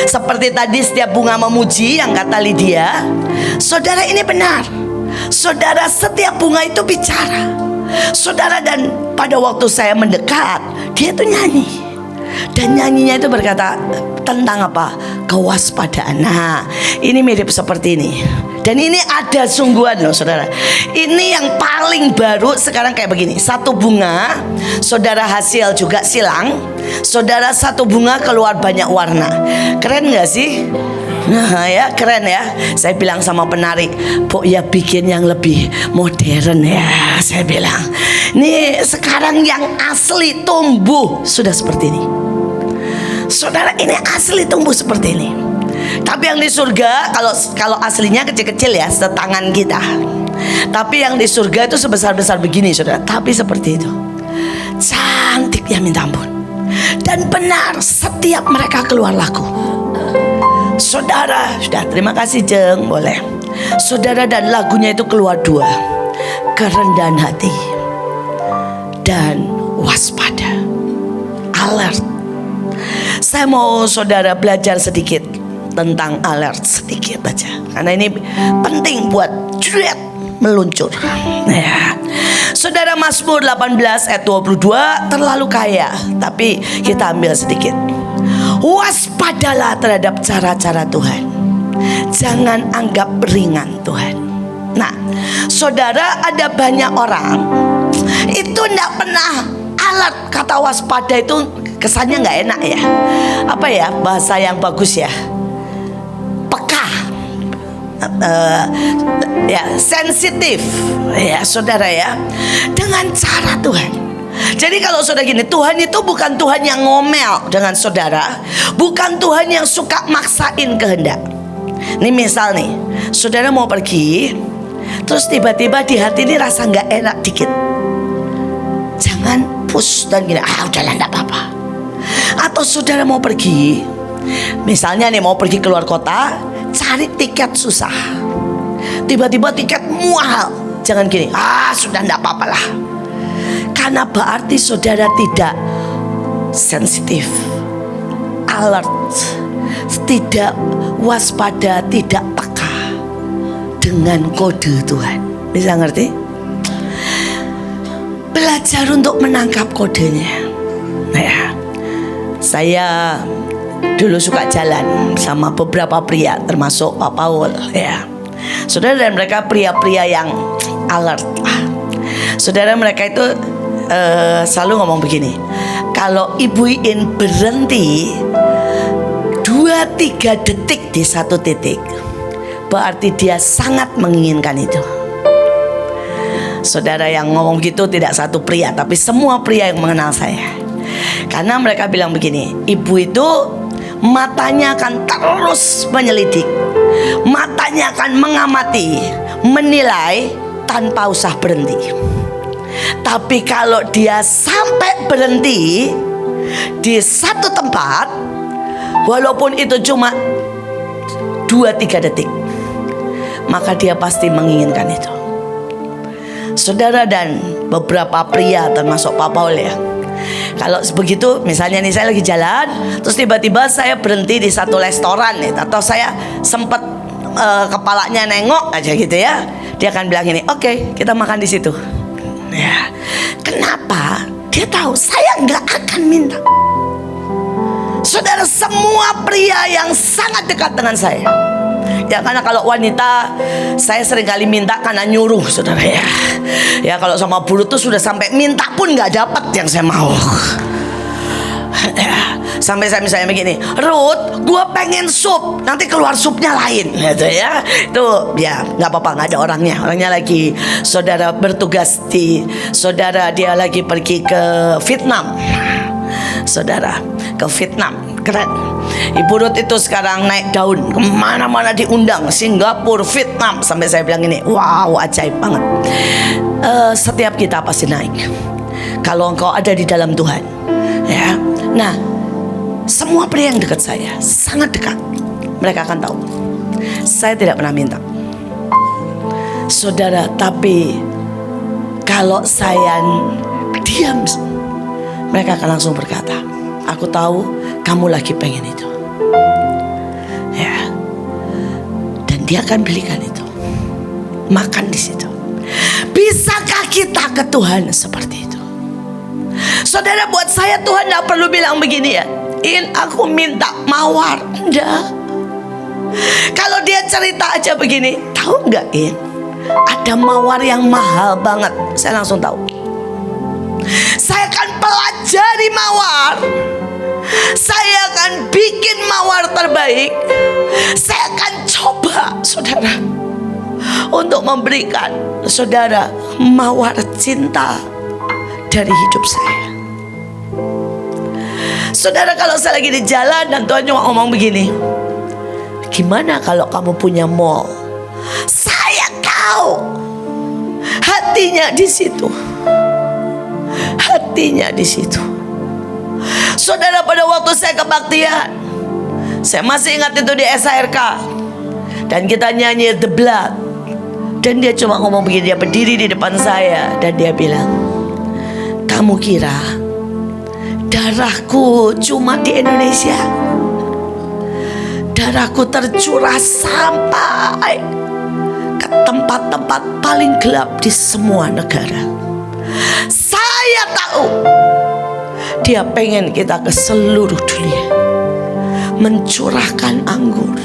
Seperti tadi setiap bunga memuji yang kata Lydia. Saudara, ini benar. Saudara, setiap bunga itu bicara. Saudara, dan pada waktu saya mendekat, dia itu nyanyi. Dan nyanyinya itu berkata tentang apa? Kewaspadaan. Nah, ini mirip seperti ini. Dan ini ada sungguhan loh saudara. Ini yang paling baru sekarang kayak begini. 1 bunga, saudara, hasil juga silang. Saudara, 1 bunga keluar banyak warna. Keren gak sih? Nah ya, keren ya. Saya bilang sama penari, "Pok ya bikin yang lebih modern ya." Saya bilang, "Nih sekarang yang asli tumbuh sudah seperti ini." Saudara, ini asli tumbuh seperti ini. Tapi yang di surga, kalau aslinya kecil-kecil ya, setangan kita. Tapi yang di surga itu sebesar-besar begini saudara. Tapi seperti itu, cantik ya minta ampun. Dan benar, setiap mereka keluar lagu. Saudara, sudah, terima kasih Jeng, boleh. Saudara, dan lagunya itu keluar 2, kerendahan hati dan waspada, alert. Saya mau saudara belajar sedikit tentang alert, sedikit aja, karena ini penting buat meluncur. Ya. Saudara, Mazmur 18 ayat 22 terlalu kaya, tapi kita ambil sedikit. Waspadalah terhadap cara-cara Tuhan, jangan anggap ringan Tuhan. Nah, saudara, ada banyak orang itu tidak pernah alert. Kata waspada itu kesannya nggak enak ya. Apa ya bahasa yang bagus ya? Peka, ya, sensitif ya saudara ya, dengan cara Tuhan. Jadi kalau saudara gini, Tuhan itu bukan Tuhan yang ngomel dengan saudara, bukan Tuhan yang suka maksain kehendak. Ini misal nih, saudara mau pergi, terus tiba-tiba di hati ini rasa nggak enak dikit, jangan push dan gini, udahlah nggak apa-apa. Atau saudara mau pergi, misalnya nih mau pergi keluar kota, cari tiket susah, tiba-tiba tiket mahal, jangan gini, sudah nggak apa-apa lah. Karena berarti saudara tidak sensitif, alert, tidak waspada, tidak peka dengan kode Tuhan. Bisa ngerti? Belajar untuk menangkap kodenya. Nah ya, saya dulu suka jalan sama beberapa pria, termasuk Pak Paul ya. Saudara, dan mereka pria-pria yang alert. Saudara, mereka itu selalu ngomong begini, kalau Ibu Iin berhenti 2-3 detik di satu titik, berarti dia sangat menginginkan itu. Saudara, yang ngomong gitu tidak satu pria, tapi semua pria yang mengenal saya. Karena mereka bilang begini, ibu itu matanya akan terus menyelidik, matanya akan mengamati, menilai tanpa usah berhenti. Tapi kalau dia sampai berhenti di satu tempat, walaupun itu cuma 2-3 detik, maka dia pasti menginginkan itu. Saudara, dan beberapa pria termasuk Pak Paul ya. Kalau begitu misalnya nih, saya lagi jalan, terus tiba-tiba saya berhenti di satu restoran nih, atau saya sempat kepalanya nengok aja gitu ya, dia akan bilang ini, oke, kita makan di situ. Ya, kenapa? Dia tahu saya nggak akan minta. Saudara, semua pria yang sangat dekat dengan saya, ya karena kalau wanita saya seringkali minta karena nyuruh, saudara ya. Ya kalau sama buru tuh sudah sampai minta pun nggak dapat yang saya mau. Ya, sampai saya misalnya begini, Ruth, gue pengen sup, nanti keluar supnya lain, gitu ya. Itu ya nggak apa-apa, nggak ada orangnya lagi, saudara bertugas di, saudara dia lagi pergi ke Vietnam, saudara ke Vietnam, keren. Ibu Ruth itu sekarang naik daun, kemana-mana diundang, Singapura, Vietnam, sampai saya bilang ini, wow, ajaib banget. Setiap kita pasti naik kalau engkau ada di dalam Tuhan, ya. Nah, semua pria yang dekat saya, sangat dekat, mereka akan tahu saya tidak pernah minta, saudara. Tapi kalau saya diam, mereka akan langsung berkata, aku tahu kamu lagi pengen itu, ya. Dan dia akan belikan itu, makan di situ. Bisakah kita ke Tuhan seperti itu? Saudara, buat saya Tuhan tidak perlu bilang begini ya, In, aku minta mawar. Enggak. Kalau dia cerita aja begini, tahu nggak In, ada mawar yang mahal banget, saya langsung tahu. Saya akan pelajari mawar, saya akan bikin mawar terbaik. Saya akan coba, saudara, untuk memberikan saudara mawar cinta dari hidup saya. Saudara, kalau saya lagi di jalan dan Tuhan cuma ngomong begini, gimana kalau kamu punya mall? Saya tahu hatinya di situ, hatinya di situ. Saudara, pada waktu saya kebaktian, saya masih ingat itu di SHRK, dan kita nyanyi The Blood, dan dia cuma ngomong begini, dia berdiri di depan saya dan dia bilang, kamu kira darahku cuma di Indonesia? Darahku tercurah sampai ke tempat-tempat paling gelap di semua negara. Saya tahu dia pengen kita ke seluruh dunia, mencurahkan anggur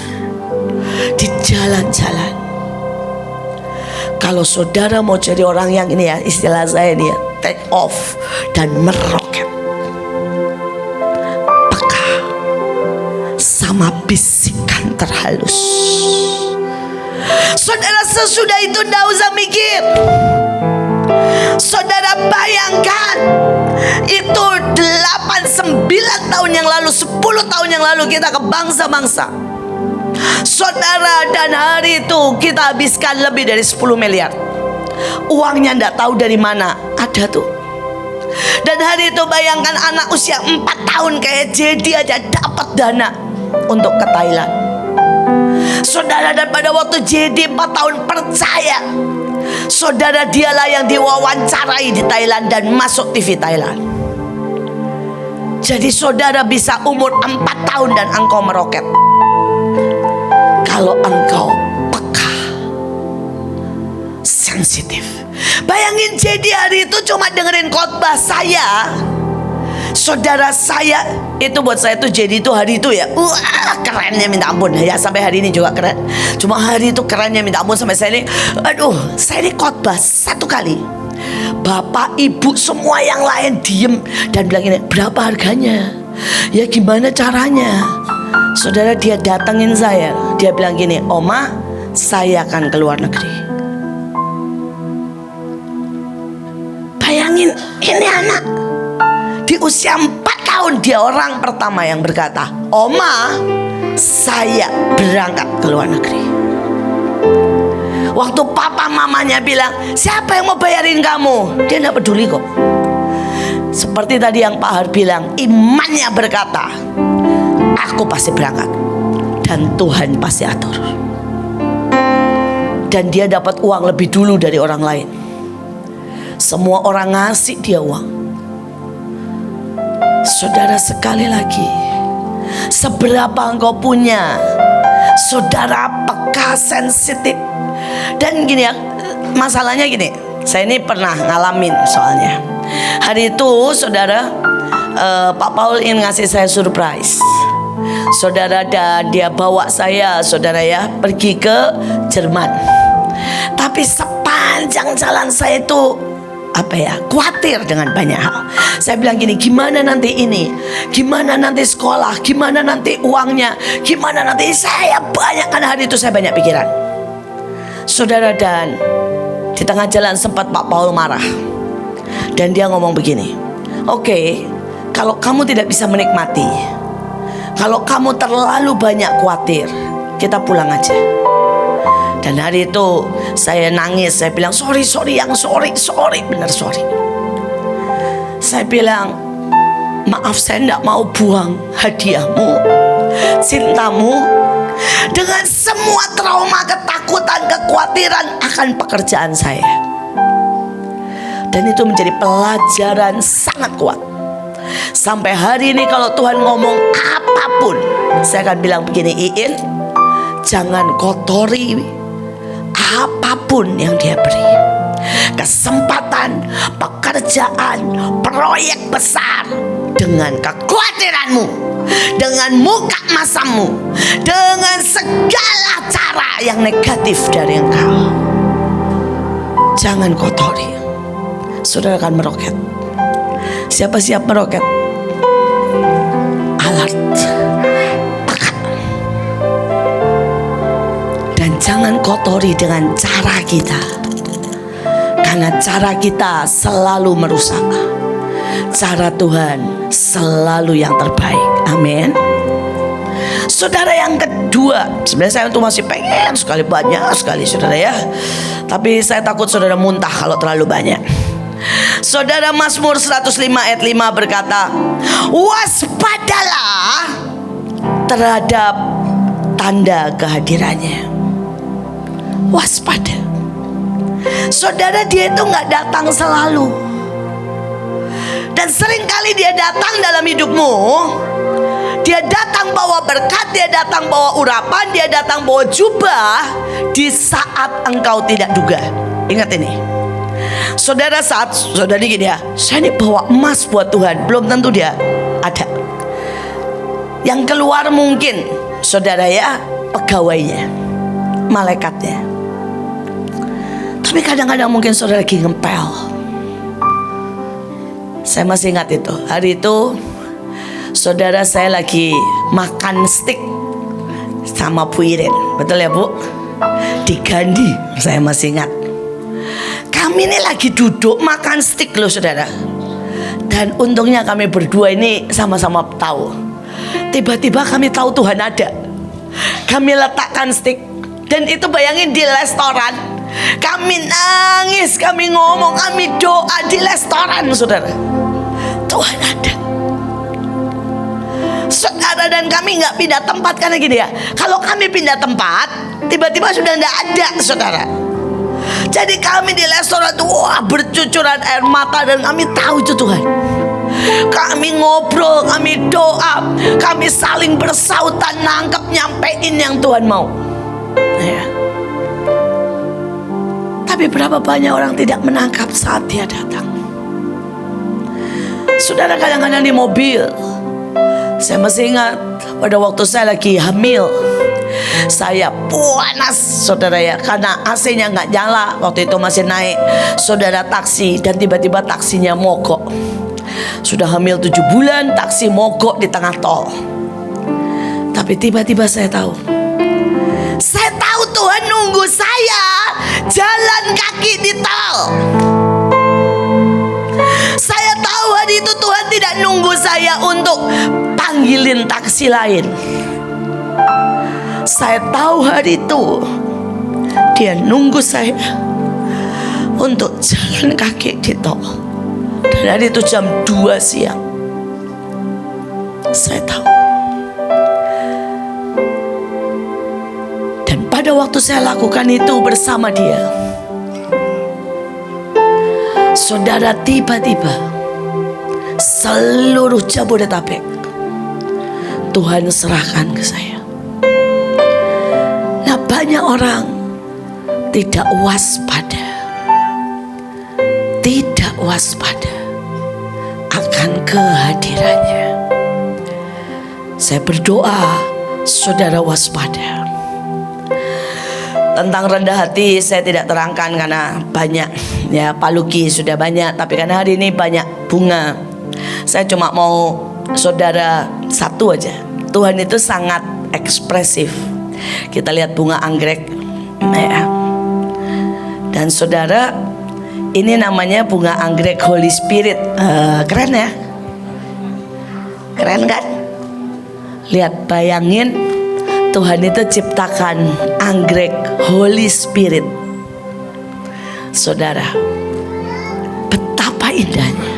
di jalan-jalan. Kalau saudara mau jadi orang yang ini ya, istilah saya ini ya, take off dan meroket, peka sama bisikan terhalus. Saudara, sesudah itu tidak usah mikir. Saudara bayangkan, itu 8-9 tahun yang lalu, 10 tahun yang lalu kita ke bangsa-bangsa, saudara, dan hari itu kita habiskan lebih dari 10 miliar. Uangnya tidak tahu dari mana ada tuh. Dan hari itu bayangkan anak usia 4 tahun kayak Jadi aja dapat dana untuk ke Thailand, saudara. Dan pada waktu Jadi 4 tahun, percaya saudara, dialah yang diwawancarai di Thailand dan masuk TV Thailand. Jadi saudara bisa umur 4 tahun dan engkau meroket, kalau engkau peka, sensitif. Bayangin, Jadi hari itu cuma dengerin khotbah saya, saudara. Saya itu, buat saya itu Jadi itu hari itu ya, wah, kerennya minta ampun ya, sampai hari ini juga keren. Cuma hari itu kerennya minta ampun, sampai saya ini, aduh, saya ini khotbah 1 kali, bapak ibu semua yang lain diem dan bilang ini, berapa harganya? Ya gimana caranya? Saudara, dia datengin saya, dia bilang gini, Oma, saya akan ke luar negeri. Bayangin, ini anak di usia 4 tahun, dia orang pertama yang berkata, Oma, saya berangkat ke luar negeri. Waktu papa mamanya bilang, siapa yang mau bayarin kamu? Dia tidak peduli kok. Seperti tadi yang Pak Har bilang, imannya berkata, aku pasti berangkat dan Tuhan pasti atur. Dan dia dapat uang lebih dulu dari orang lain. Semua orang ngasih dia uang. Saudara, sekali lagi, seberapa engkau punya, saudara peka, sensitif. Dan gini ya, masalahnya gini, saya ini pernah ngalamin soalnya. Hari itu saudara, Pak Paul ingin ngasih saya surprise. Saudara, dan dia bawa saya, saudara ya, pergi ke Jerman. Tapi sepanjang jalan saya itu khawatir dengan banyak hal. Saya bilang gini, gimana nanti ini, gimana nanti sekolah, gimana nanti uangnya, gimana nanti saya banyak, karena hari itu saya banyak pikiran. Saudara, dan di tengah jalan sempat Pak Paul marah. Dan dia ngomong begini, oke, kalau kamu tidak bisa menikmati, kalau kamu terlalu banyak khawatir, kita pulang aja. Dan hari itu saya nangis, saya bilang sorry, benar sorry. Saya bilang, maaf, saya tidak mau buang hadiahmu, cintamu, dengan semua trauma, ketakutan, kekhawatiran akan pekerjaan saya. Dan itu menjadi pelajaran sangat kuat. Sampai hari ini kalau Tuhan ngomong apapun, saya akan bilang begini, Iin, jangan kotori apapun yang dia beri. Kesempatan, pekerjaan, proyek besar, dengan kekhawatiranmu, dengan muka masammu, dengan segala cara yang negatif dari engkau, jangan kotori. Saudara akan meroket. Siapa siap meroket? Alert, peka. Dan jangan kotori dengan cara kita, karena cara kita selalu merusak. Cara Tuhan selalu yang terbaik. Amin. Saudara, yang kedua, sebenarnya saya itu masih pengen sekali, banyak sekali saudara ya, tapi saya takut saudara muntah kalau terlalu banyak. Saudara, Mazmur 105 ayat 5 berkata, waspadalah terhadap tanda kehadirannya. Waspada. Saudara, dia itu gak datang selalu. Dan seringkali dia datang dalam hidupmu. Dia datang bawa berkat, dia datang bawa urapan, dia datang bawa jubah di saat engkau tidak duga. Ingat ini, saudara, saat saudara gini ya, saya ini bawa emas buat Tuhan, belum tentu dia ada. Yang keluar mungkin saudara ya, pegawainya, malaikatnya. Tapi kadang-kadang mungkin saudara lagi ngempel. Saya masih ingat itu, hari itu saudara, saya lagi makan steak sama Bu Iren. Betul ya Bu? Di Gandhi, saya masih ingat. Kami ini lagi duduk makan steak loh saudara. Dan untungnya kami berdua ini sama-sama tahu. Tiba-tiba kami tahu Tuhan ada. Kami letakkan steak. Dan itu bayangin di restoran. Kami nangis, kami ngomong, kami doa di restoran saudara. Tuhan ada. Saudara, dan kami gak pindah tempat karena gini ya, kalau kami pindah tempat tiba-tiba sudah tidak ada saudara. Jadi kami di restoran itu bercucuran air mata, dan kami tahu itu Tuhan. Kami ngobrol, kami doa, kami saling bersautan, nangkep, nyampein yang Tuhan mau ya. Tapi berapa banyak orang tidak menangkap saat dia datang. Saudara, kadang-kadang di mobil, saya masih ingat pada waktu saya lagi hamil, saya panas saudara ya, karena AC-nya nggak nyala. Waktu itu masih naik saudara taksi, dan tiba-tiba taksinya mogok. Sudah hamil 7 bulan, taksi mogok di tengah tol. Tapi tiba-tiba saya tahu Tuhan nunggu saya jalan kaki di tol. Saya tahu hari itu Tuhan tidak nunggu saya untuk panggilin taksi lain. Saya tahu hari itu Dia nunggu saya untuk jalan kaki di tol. Dan hari itu jam 2 siang. Saya tahu. Dan pada waktu saya lakukan itu bersama Dia, Saudara, tiba-tiba seluruh Jabodetabek Tuhan serahkan ke saya. Nah, banyak orang tidak waspada akan kehadirannya. Saya berdoa saudara waspada. Tentang rendah hati saya tidak terangkan karena banyak ya, Pak Luki sudah banyak, tapi karena hari ini banyak bunga, saya cuma mau saudara satu aja. Tuhan itu sangat ekspresif. Kita lihat bunga anggrek ya. Dan saudara, ini namanya bunga anggrek Holy Spirit. Keren ya? Keren kan? Lihat, bayangin Tuhan itu ciptakan anggrek Holy Spirit. Saudara, betapa indahnya.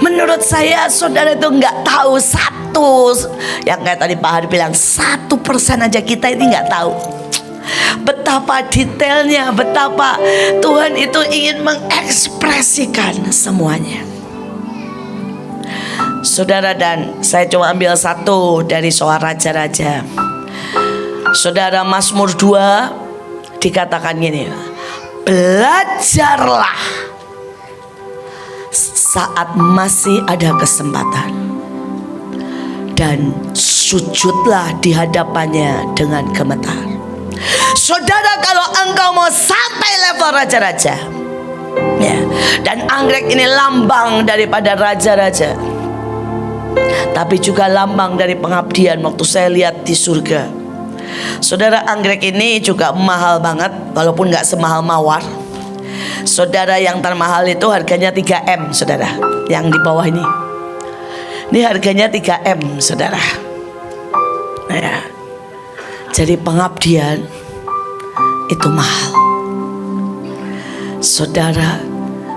Menurut saya saudara itu nggak tahu satu, yang kayak tadi Pak Hari bilang 1% aja kita ini nggak tahu betapa detailnya, betapa Tuhan itu ingin mengekspresikan semuanya. Saudara, dan saya cuma ambil satu dari soal raja-raja. Saudara, Mazmur 2 dikatakan gini, belajarlah saat masih ada kesempatan, dan sujudlah di hadapannya dengan gemetar. Saudara, kalau engkau mau sampai level raja-raja ya, dan anggrek ini lambang daripada raja-raja, tapi juga lambang dari pengabdian. Waktu saya lihat di surga, saudara, anggrek ini juga mahal banget, walaupun gak semahal mawar. Saudara, yang termahal itu harganya 3M, saudara. Yang di bawah ini harganya 3M, saudara ya. Jadi pengabdian itu mahal. Saudara,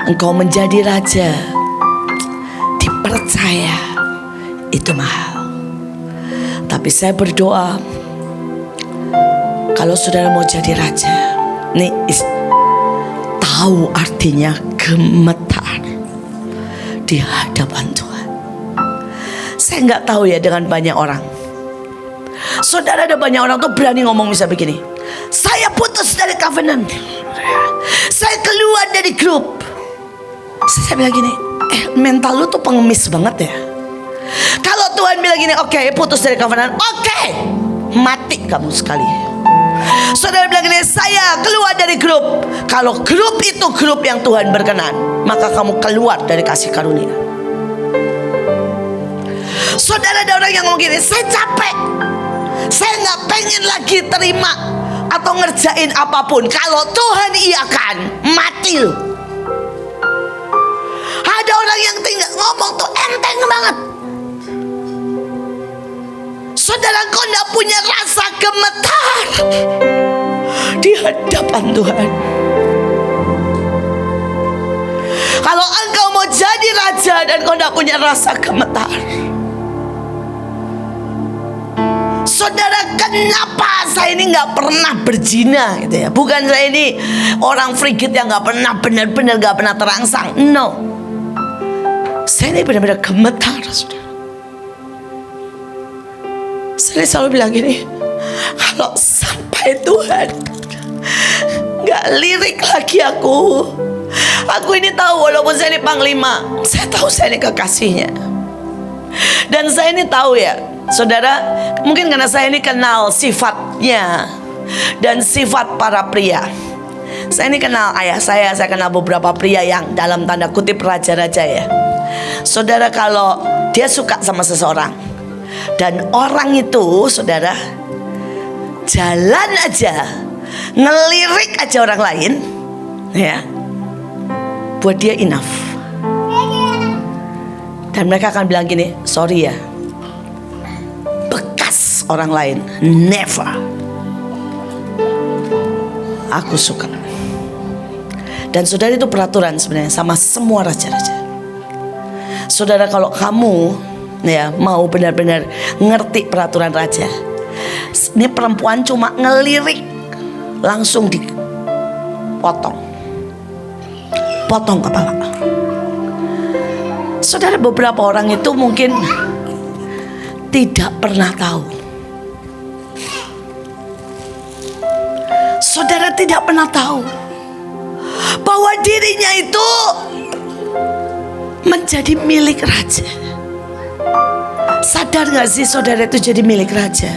engkau menjadi raja, dipercaya, itu mahal. Tapi saya berdoa, kalau saudara mau jadi raja, nih tahu artinya gemetar di hadapan Tuhan. Saya nggak tahu ya dengan banyak orang. Saudara, ada banyak orang tuh berani ngomong bisa begini, saya putus dari covenant, saya keluar dari grup. Saya bilang gini, mental lu tuh pengemis banget ya. Kalau Tuhan bilang gini, oke, putus dari covenant, oke, mati kamu sekali. Saudara bilang gini, saya keluar dari grup. Kalau grup itu grup yang Tuhan berkenan, maka kamu keluar dari kasih karunia. Saudara, ada orang yang ngomong gini, saya capek, saya gak pengen lagi terima atau ngerjain apapun. Kalau Tuhan iakan, mati lu. Ada orang yang tinggal ngomong tuh enteng banget. Saudara, kau gak punya rasa gemetar di hadapan Tuhan. Kalau engkau mau jadi raja dan kau gak punya rasa gemetar, saudara, kenapa saya ini gak pernah berzina gitu ya? Bukan saya ini orang frigid yang gak pernah benar-benar gak pernah terangsang. No, saya ini benar-benar gemetar, saudara. Saya selalu bilang gini, kalau sampai Tuhan gak lirik lagi aku ini tahu, walaupun saya ini panglima, saya tahu saya ini kekasihnya. Dan saya ini tahu ya, saudara, mungkin karena saya ini kenal sifatnya dan sifat para pria. Saya ini kenal ayah saya kenal beberapa pria yang dalam tanda kutip raja-raja ya. Saudara, kalau dia suka sama seseorang dan orang itu, saudara, jalan aja, ngelirik aja orang lain ya, buat dia enough. Dan mereka akan bilang gini, sorry ya, bekas orang lain never. Aku suka. Dan saudara, itu peraturan sebenarnya sama semua raja-raja. Saudara, kalau kamu ya mau benar-benar ngerti peraturan raja, ini perempuan cuma ngelirik langsung dipotong. potong kepala. Saudara, beberapa orang itu mungkin tidak pernah tahu. Saudara tidak pernah tahu bahwa dirinya itu menjadi milik raja. Sadar gak sih saudara itu jadi milik raja?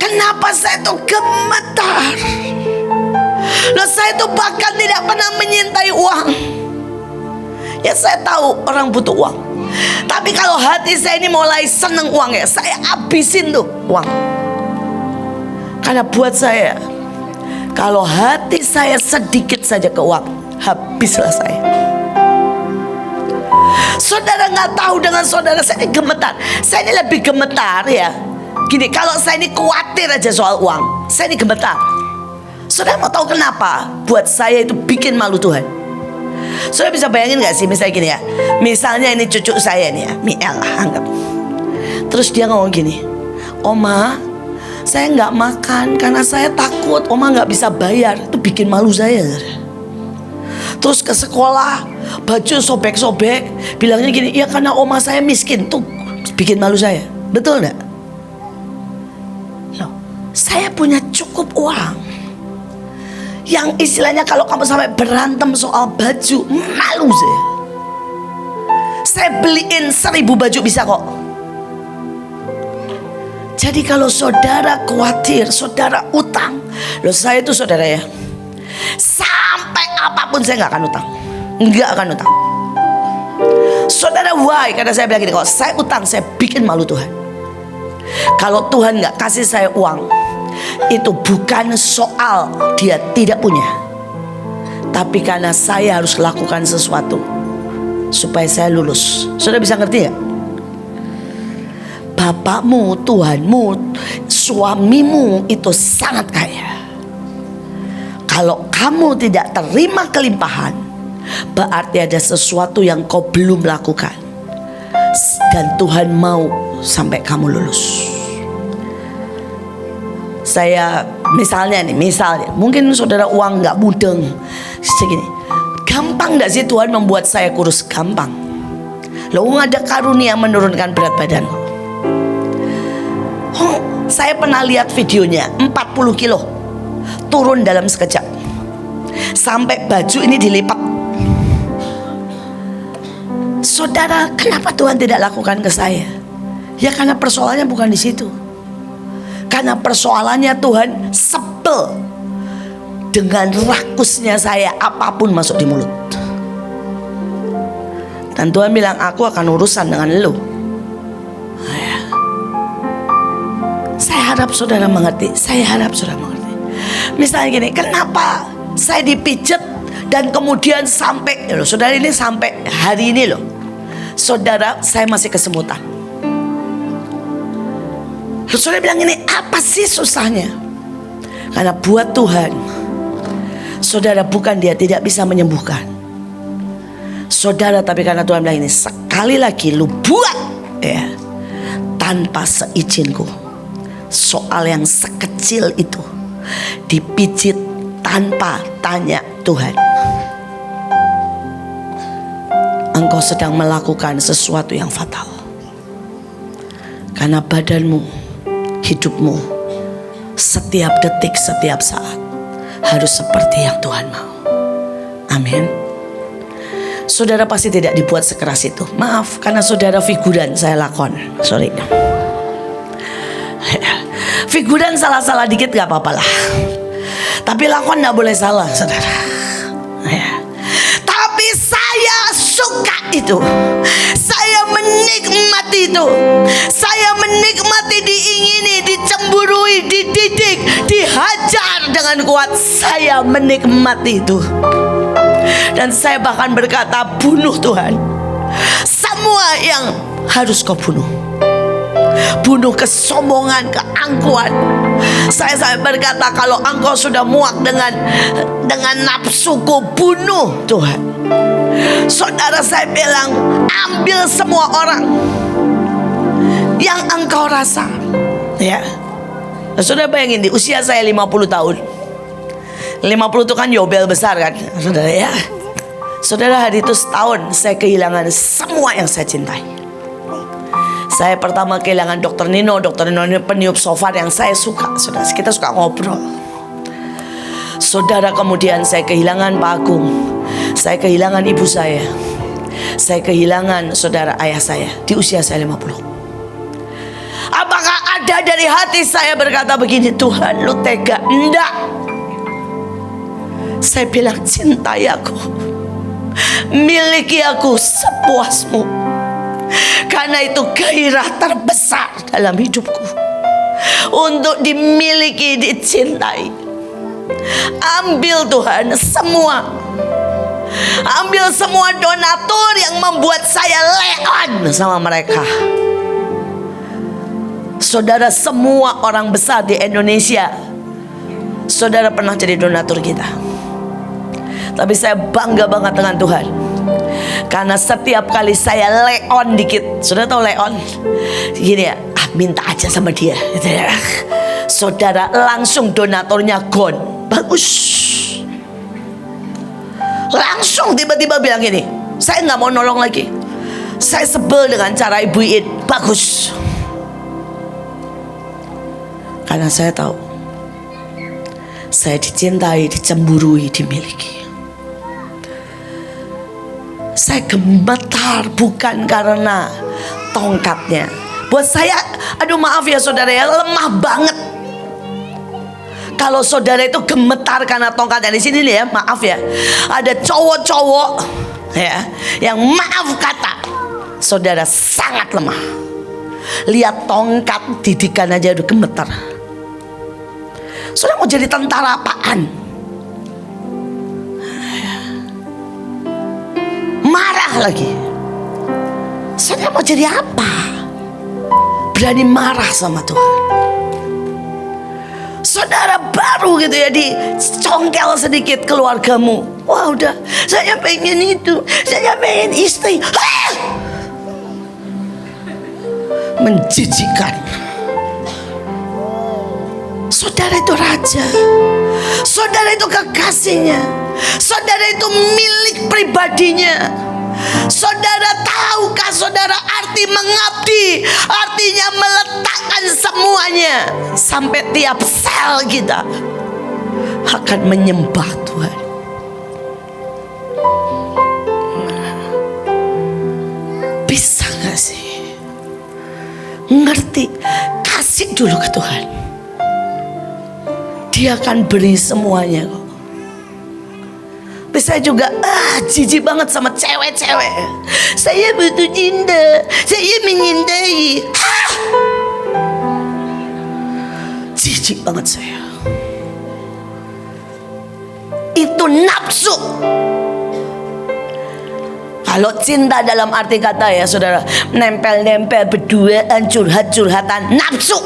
Kenapa saya itu gemetar? Loh, saya itu bahkan tidak pernah menyintai uang. Ya, saya tahu orang butuh uang, tapi kalau hati saya ini mulai seneng uang, ya saya habisin tuh uang. Karena buat saya, kalau hati saya sedikit saja ke uang, habislah saya. Saudara nggak tahu, dengan saudara saya ini gemetar. Saya ini lebih gemetar ya. Gini, kalau saya ini khawatir aja soal uang, saya ini gemetar. Saudara mau tahu kenapa? Buat saya itu bikin malu Tuhan. Saudara bisa bayangin gak sih, misalnya gini ya. Misalnya ini cucu saya nih ya, Miel lah anggap. Terus dia ngomong gini, "Oma, saya gak makan karena saya takut Oma gak bisa bayar." Itu bikin malu saya. Terus ke sekolah, baju sobek-sobek, bilangnya gini, "Ya karena Oma saya miskin." Tuh bikin malu saya. Betul gak? Loh, saya punya cukup uang yang istilahnya kalau kamu sampai berantem soal baju, malu saya. Saya beliin 1000 baju bisa kok. Jadi kalau saudara khawatir, saudara utang. Loh, saya itu saudara ya, sampai apapun saya gak akan utang. Gak akan utang. Saudara, why? Karena saya bilang gini, kalau saya utang, saya bikin malu Tuhan. Kalau Tuhan gak kasih saya uang, itu bukan soal dia tidak punya, tapi karena saya harus lakukan sesuatu supaya saya lulus. Saudara bisa ngerti gak? Bapakmu, Tuhanmu, suamimu itu sangat kaya. Kalau kamu tidak terima kelimpahan, berarti ada sesuatu yang kau belum lakukan, dan Tuhan mau sampai kamu lulus. Saya misalnya mungkin saudara uang gak mudeng segini. Gampang gak sih Tuhan membuat saya kurus? Gampang. Loh, ada karunia menurunkan berat badan. Saya pernah lihat videonya, 40 kilo turun dalam sekejap, sampai baju ini dilipat. Saudara, kenapa Tuhan tidak lakukan ke saya? Ya karena persoalannya bukan di situ. Karena persoalannya Tuhan sebel dengan rakusnya saya, apapun masuk di mulut. Dan Tuhan bilang, "Aku akan urusan dengan lo." Saya harap saudara mengerti. Misalnya gini, kenapa saya dipijet dan kemudian sampai saudara ini, sampai hari ini loh, saudara, saya masih kesemutan. Terus saudara bilang ini, apa sih susahnya? Karena buat Tuhan, saudara, bukan dia tidak bisa menyembuhkan saudara, tapi karena Tuhan bilang ini, sekali lagi lu buat ya tanpa seizinku. Soal yang sekecil itu dipijit tanpa tanya Tuhan, engkau sedang melakukan sesuatu yang fatal. Karena badanmu, hidupmu, setiap detik, setiap saat harus seperti yang Tuhan mau. Amin. Saudara pasti tidak dibuat sekeras itu. Maaf, karena saudara figuran, saya lakon. Sorry. Figuran salah-salah dikit gak apa-apa lah, tapi lakon gak boleh salah, saudara ya. Tapi saya suka itu. Saya menikmati itu. Saya menikmati diingini, dicemburui, dididik, dihajar dengan kuat. Saya menikmati itu. Dan saya bahkan berkata, bunuh Tuhan semua yang harus kau bunuh. Bunuh kesombongan, keangkuhan. Saya berkata, kalau engkau sudah muak dengan nafsuku, bunuh Tuhan. Saudara, saya bilang, ambil semua orang yang engkau rasa ya. Saudara bayangin, di usia saya 50 tahun, 50 itu kan Yobel besar kan, saudara ya. Saudara, hari itu setahun saya kehilangan semua yang saya cintai. Saya pertama kehilangan Dr. Nino. Dr. Nino ini peniup shofar yang saya suka. Saudara, kita suka ngobrol. Saudara, kemudian saya kehilangan Pak Agung. Saya kehilangan ibu saya. Saya kehilangan saudara ayah saya di usia saya 50. Apakah ada dari hati saya berkata begini, Tuhan lu tega? Enggak. Saya bilang, cintai aku, miliki aku sepuasmu, karena itu gairah terbesar dalam hidupku, untuk dimiliki, dicintai. Ambil Tuhan semua, ambil semua donatur yang membuat saya leon sama mereka. Saudara, semua orang besar di Indonesia, saudara pernah jadi donatur kita. Tapi saya bangga banget dengan Tuhan, karena setiap kali saya leon dikit, saudara tahu leon? Gini ya, minta aja sama dia, saudara, langsung donaturnya gone. Bagus. Langsung tiba-tiba bilang gini, saya gak mau nolong lagi, saya sebel dengan cara Ibu Iin. Bagus. Karena saya tahu saya dicintai, dicemburui, dimiliki. Saya gemetar bukan karena tongkatnya. Buat saya, aduh maaf ya saudara ya, lemah banget kalau saudara itu gemetar karena tongkatnya. Di sini nih ya, maaf ya, ada cowok-cowok ya yang maaf kata, saudara sangat lemah. Lihat tongkat didikan aja udah gemetar. Saudara mau jadi tentara apaan? Marah lagi. Saudara mau jadi apa? Berani marah sama Tuhan. Saudara baru gitu ya, dicongkel sedikit keluargamu. Wah udah, saya pengen itu, saya pengen istri. Menjijikan. Saudara itu raja, saudara itu kekasihnya, saudara itu milik pribadinya. Saudara tahukah saudara arti mengabdi? Artinya meletakkan semuanya, sampai tiap sel kita akan menyembah Tuhan. Bisa gak sih ngerti? Kasih dulu ke Tuhan, Dia akan beri semuanya kok. Tapi saya juga jijik banget sama cewek-cewek. Saya butuh cinta, saya menyintai. Jijik banget saya. Itu nafsu. Kalau cinta dalam arti kata ya saudara, nempel-nempel berduaan, curhat-curhatan, nafsu.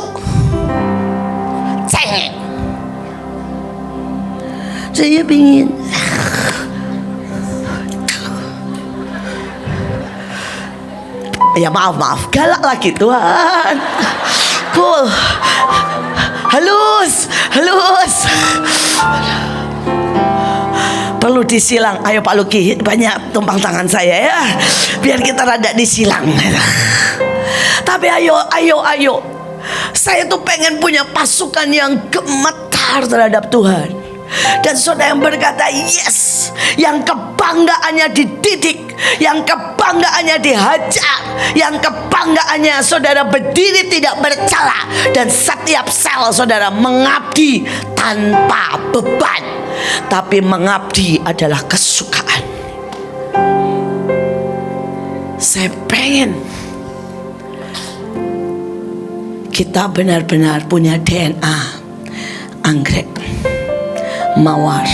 Cengeng. Saya pingin. Ya maaf, galak lagi Tuhan. Cool. Halus. Perlu disilang. Ayo Pak Luki, banyak tumpang tangan saya ya, biar kita rada disilang. Tapi ayo. Saya tuh pengen punya pasukan yang gemetar terhadap Tuhan. Dan saudara yang berkata yes, yang kebanggaannya dididik, yang kebanggaannya dihajar, yang kebanggaannya saudara berdiri tidak bercela, dan setiap sel saudara mengabdi tanpa beban, tapi mengabdi adalah kesukaan. Saya pengen kita benar-benar punya DNA anggrek, mawar,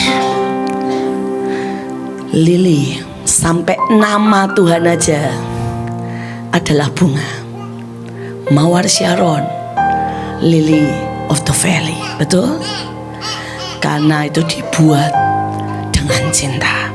lili, sampai nama Tuhan aja adalah bunga. Mawar Sharon, lily of the valley. Betul? Karena itu dibuat dengan cinta.